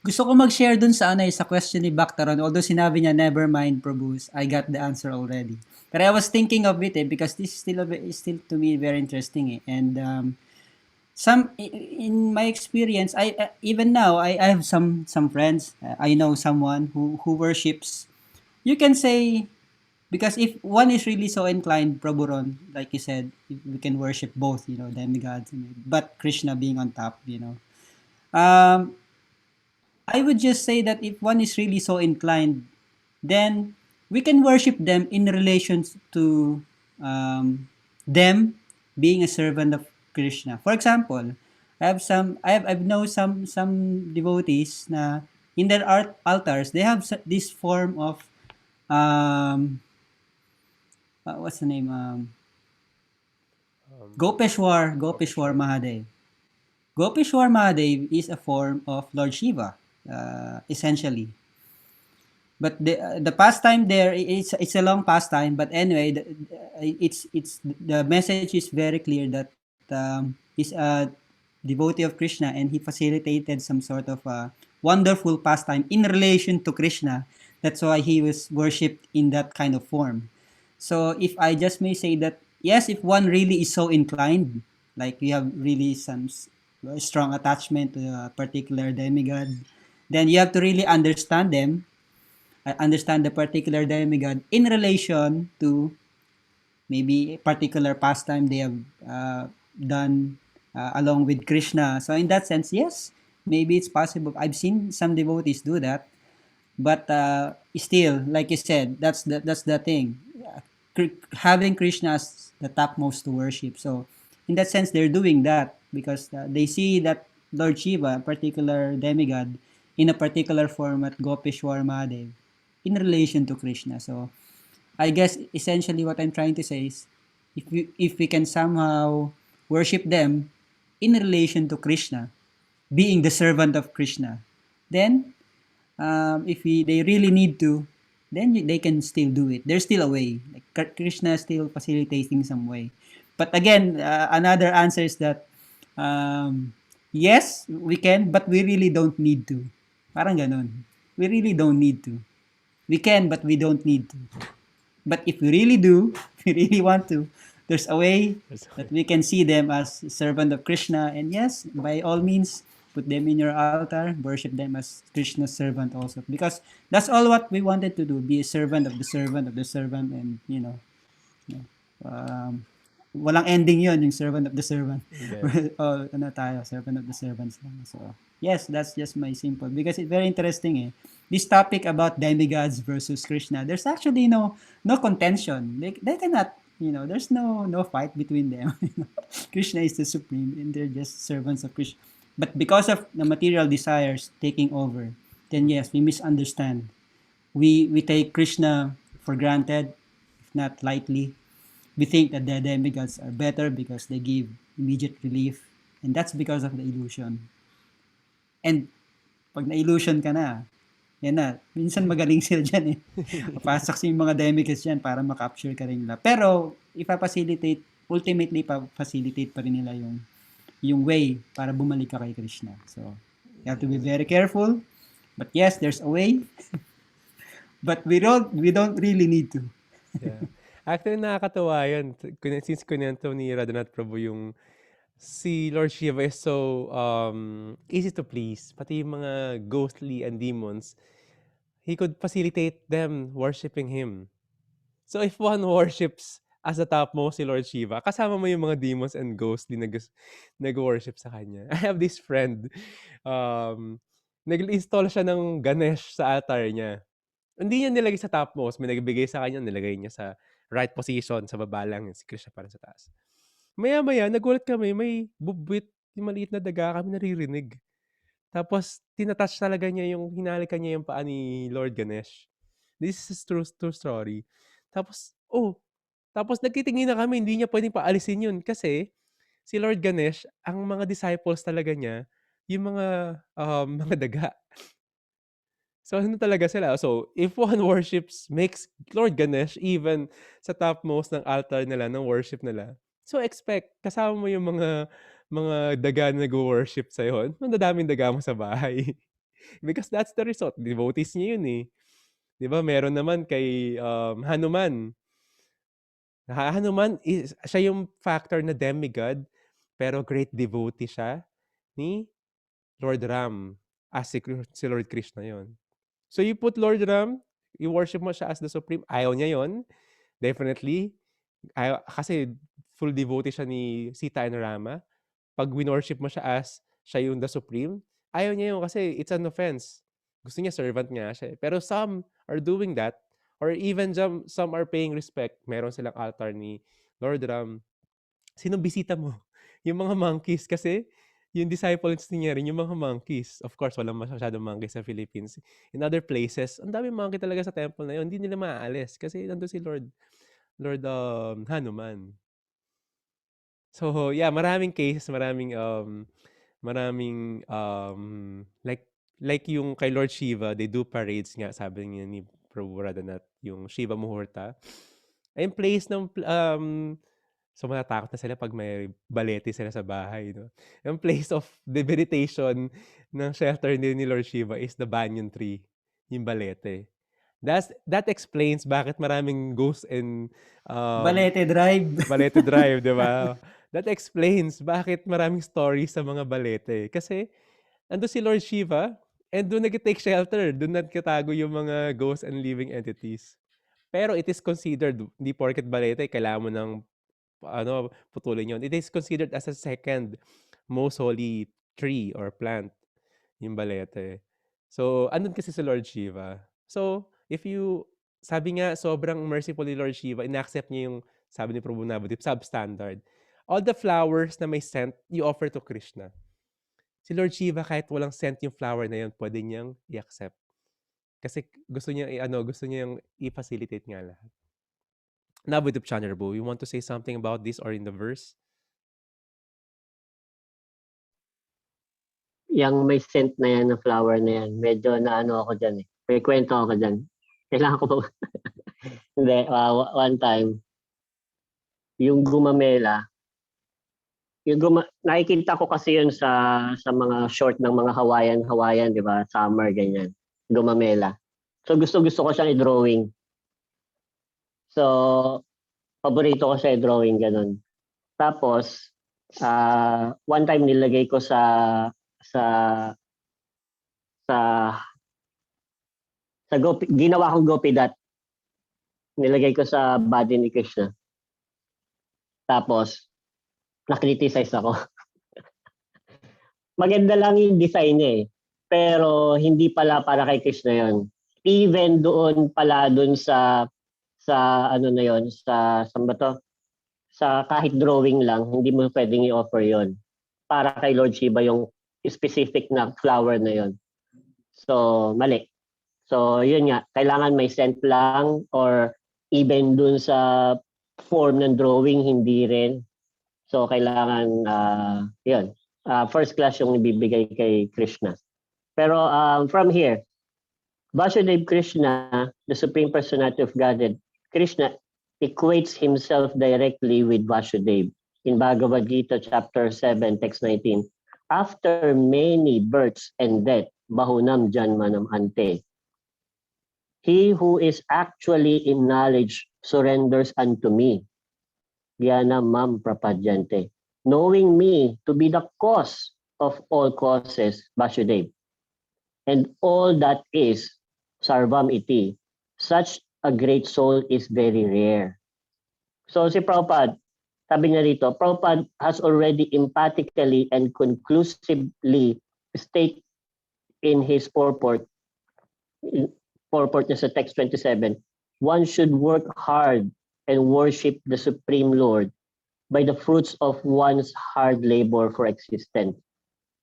Gusto ko mag-share dun sa sa question ni Baktaron. Although sinabi niya, never mind, Prabhus. I got the answer already. But I was thinking of it because this is still to me very interesting. And in my experience, I even now I have some friends. I know someone who worships. You can say, because if one is really so inclined, Prabhuron, like you said, we can worship both, demigods, but Krishna being on top. Um, I would just say that if one is really so inclined, then we can worship them in relation to them being a servant of Krishna. For example, I've known some devotees na in their altars they have this form of um what's the name, Gopeshwar Gopeshwar. Mahadev. Gopeshwar Mahadev is a form of Lord Shiva, essentially. But the pastime there, it's a long pastime. But anyway, it's the message is very clear that he's a devotee of Krishna, and he facilitated some sort of wonderful pastime in relation to Krishna. That's why he was worshipped in that kind of form. So if I just may say that, yes, if one really is so inclined, like you have really some strong attachment to a particular demigod, then you have to really understand them, understand the particular demigod in relation to maybe a particular pastime they have done along with Krishna. So in that sense, yes, maybe it's possible. I've seen some devotees do that, but still, like you said, that's the thing. Having Krishna as the topmost to worship. So in that sense, they're doing that because they see that Lord Shiva, a particular demigod, in a particular format, Gopeshwar Mahadev, in relation to Krishna. So I guess essentially what I'm trying to say is, if we can somehow worship them in relation to Krishna, being the servant of Krishna, then if they really need to, then they can still do it. There's still a way. Like Krishna is still facilitating some way. But again, another answer is that yes, we can, but we really don't need to. Parang ganon. We really don't need to. We can, but we don't need to. But if we really do, if we really want to, there's a way that we can see them as servant of Krishna. And yes, by all means, put them in your altar, worship them as Krishna's servant also. Because that's all what we wanted to do, be a servant of the servant of the servant. And, um, walang ending yon, yung servant of the servant. Yes. Oh, ano tayo, servant of the servants lang. So, yes, that's just my simple. Because it's very interesting this topic about demigods versus Krishna, there's actually no contention. They cannot, there's no fight between them. Krishna is the supreme, and they're just servants of Krishna. But because of the material desires taking over, then yes, we misunderstand. We take Krishna for granted, if not lightly. We think that the demigods are better because they give immediate relief, and that's because of the illusion. And pag na-illusion ka na, yan na. Minsan magaling sila dyan Papasok sa mga demigods dyan para makapture ka rin nila. Pero, ultimately, facilitate pa rin nila yung way para bumalik ka kay Krishna. So, you have to be very careful. But yes, there's a way. But we don't really need to. Yeah. Actually, nakakatuwa yun. Since kunento ni Radhanath Prabhu yung si Lord Shiva is so easy to please. Pati yung mga ghostly and demons, he could facilitate them worshiping him. So if one worships as the topmost si Lord Shiva, kasama mo yung mga demons and ghostly nag-worship sa kanya. I have this friend, nag-install siya ng Ganesh sa altar niya. Hindi niya nilagay sa topmost, may nagbigay sa kanya, nilagay niya sa right position, sa baba lang, si Krishna parang sa taas. Maya-maya, nagulat kami, may bubwit, yung maliit na daga kami naririnig. Tapos, tinatouch talaga niya hinalikan niya yung paa ni Lord Ganesh. This is true story. Tapos nagtitingin na kami, hindi niya pwedeng paalisin yun kasi si Lord Ganesh, ang mga disciples talaga niya, yung mga daga. So, ano talaga sila? So, if one worships, makes Lord Ganesh even sa topmost ng altar nila, ng worship nila. So, expect, kasama mo yung mga daga na nag-worship sa'yo. Madadaming daga mo sa bahay. Because that's the result. Devotees niya yun eh. Di ba? Meron naman kay Hanuman. Hanuman, siya yung factor na demigod, pero great devotee siya ni Lord Ram. Si Lord Krishna yon. So you put Lord Ram, you worship mo siya as the supreme. Ayaw niya yon. Definitely. Kasi full devotee siya ni Sita and Rama. Pag winorship mo siya as siya yung the supreme, ayaw niya yun kasi it's an offense. Gusto niya servant nga siya. Pero some are doing that, or even some are paying respect. Meron silang altar ni Lord Ram. Sinong bisita mo? Yung mga monkeys kasi yung disciples niya rin, yung mga monkeys. Of course, walang masyadong monkeys sa Philippines. In other places, ang daming monkey talaga sa temple na yun. Hindi nila maaalis kasi nandun si Lord Hanuman. So, yeah, maraming cases, like yung kay Lord Shiva, they do parades nga, sabi niya ni Prabhu Radhanath, yung Shiva Muhurta. In place ng, so matatakot na sila pag may balete sila sa bahay, no? Yung place of meditation ng shelter ni Lord Shiva is the banyan tree, yung balete. That explains bakit maraming ghosts and Balete Drive. balete drive, di ba? That explains bakit maraming stories sa mga balete. Kasi ando si Lord Shiva and doon nag-take shelter. Doon nagkatago yung mga ghosts and living entities. Pero it is considered, hindi porket balete, kailangan mo ng putulin yun. It is considered as a second most holy tree or plant, yung balete. So, andun kasi si Lord Shiva. So, sabi nga, sobrang merciful ni Lord Shiva, ina-accept niya yung, sabi ni Prabhu Navadip, substandard. All the flowers na may scent, you offer to Krishna. Si Lord Shiva, kahit walang scent yung flower na yun, pwede niyang i-accept. Kasi gusto niya yung i-facilitate nga lahat. Navadip Chandrabu, you want to say something about this or in the verse? Yang may scent na yan, na flower na yan, medyo naano ako dyan eh. May kwento ako dyan. Kailangan ko pa. Hindi, one time, yung gumamela, nakikita ko kasi yun sa mga short ng mga Hawaiian, di ba? Summer, ganyan. Gumamela. So gusto ko siyang i-drawing. So, paborito ko siya i-drawing, ganun. Tapos, one time nilagay ko sa ginawa kong gopidat. Nilagay ko sa body ni Krishna. Tapos, na-criticize ako. Maganda lang yung design niya eh. Pero hindi pala para kay Krishna yon. Even doon pala sa ano na yon, sa bato, sa kahit drawing lang, hindi mo pwedeng i-offer yon. Para kay Lord Shiva yung specific na flower na yon. So, mali. So, yun nga, kailangan may scent lang or even dun sa form ng drawing, hindi rin. So, kailangan, yun, first class yung ibibigay kay Krishna. Pero from here, Vasudeva Krishna, the Supreme Personality of Godhead, Krishna equates himself directly with Vasudeva. In Bhagavad Gita, chapter 7, text 19, after many births and death, bahunam janmanam ante. He who is actually in knowledge surrenders unto me. Jnana mam prapadyante. Knowing me to be the cause of all causes, Vasudeva. And all that is, sarvam iti. Such a great soul is very rare. So si Prabhupada, sabi niya rito, Prabhupada has already emphatically and conclusively stated in his purport niya sa text 27, one should work hard and worship the Supreme Lord by the fruits of one's hard labor for existence.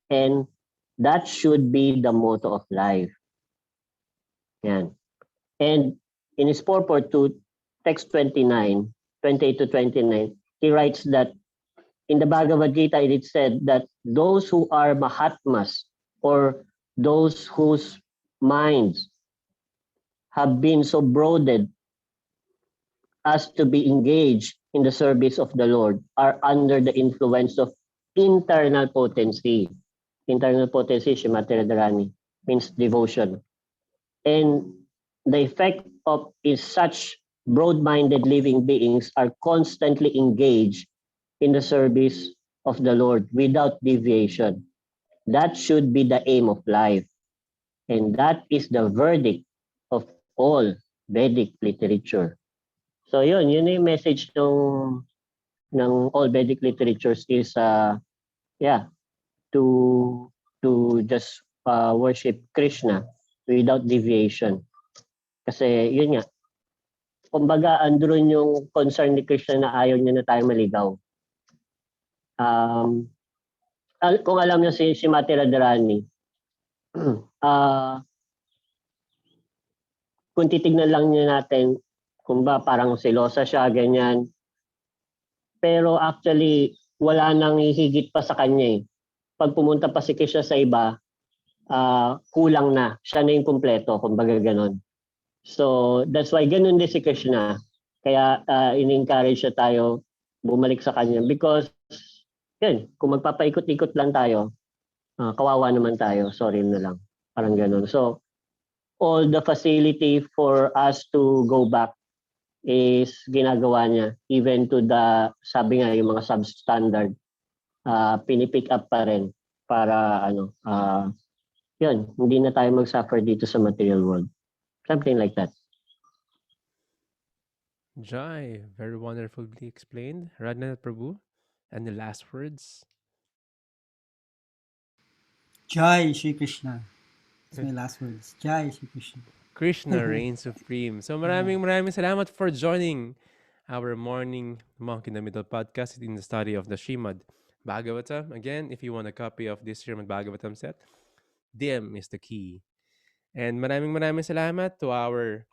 And that should be the motto of life. Yan. And in his purport to text 28 to 29, he writes that in the Bhagavad Gita, it said that those who are Mahatmas or those whose minds have been so broadened as to be engaged in the service of the Lord are under the influence of internal potency. Internal potency, Shrimati Radharani. means devotion. And the effect of is such broad-minded living beings are constantly engaged in the service of the Lord without deviation. That should be the aim of life. And that is the verdict of all Vedic literature. So yun yung message ng all Vedic literatures is yeah, to just worship Krishna without deviation. Kasi yun nga, kumbaga andun yung concern ni Krishna na ayaw niya na tayo maligaw. Um, kung alam niyo si Mati Radharani, kung titignan lang niya natin, kung ba parang selosa siya, ganyan. Pero actually, wala nang hihigit pa sa kanya eh. Pag pumunta pa si Krishna sa iba, kulang na. Siya na yung kumpleto, kumbaga ganon. So, that's why ganun din si Krishna. Kaya in-encourage siya tayo bumalik sa kanya. Because, yun, kung magpapaikot-ikot lang tayo, kawawa naman tayo. Sorry na lang. Parang ganun. So, all the facility for us to go back is ginagawa niya. Even to the, sabi nga, yung mga substandard, pinipick up pa rin para yun, hindi na tayo mag-suffer dito sa material world. Something like that. Jai, very wonderfully explained. Radhanath Prabhu, and the last words? Jai Shri Krishna. That's my last words. Jai Shri Krishna. Krishna reigns supreme. So maraming salamat for joining our morning Monk in the Middle podcast in the study of the Srimad Bhagavatam. Again, if you want a copy of this Srimad Bhagavatam set, DM is the key. And maraming salamat to our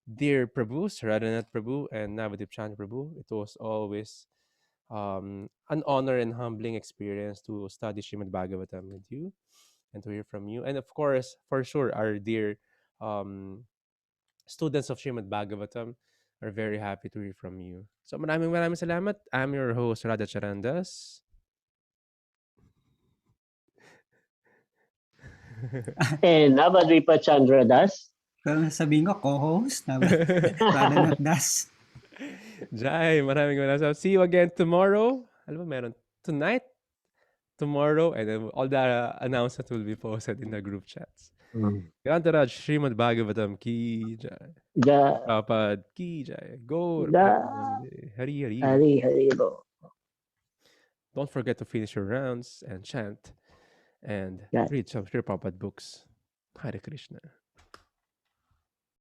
dear Prabhus, Radhanath Prabhu and Navadip Chandra Prabhu. It was always an honor and humbling experience to study Srimad Bhagavatam with you and to hear from you. And of course, for sure, our dear students of Srimad Bhagavatam are very happy to hear from you. So maraming salamat. I'm your host, Radha Charandas. And Navadvipa Chandra Das. Pero sabihin ko, co-host, Radhanath Das. Jai, maraming salamat. See you again tomorrow. Alam mo, meron tonight, tomorrow, and then all the announcements will be posted in the group chats. Gantaraj Srimad Bhagavatam ki jai. Prabhupada ki jai. Go. Hari Hari. Hari Hari Bo. Don't forget to finish your rounds and chant and read some Sri Prabhupada books. Hare Krishna.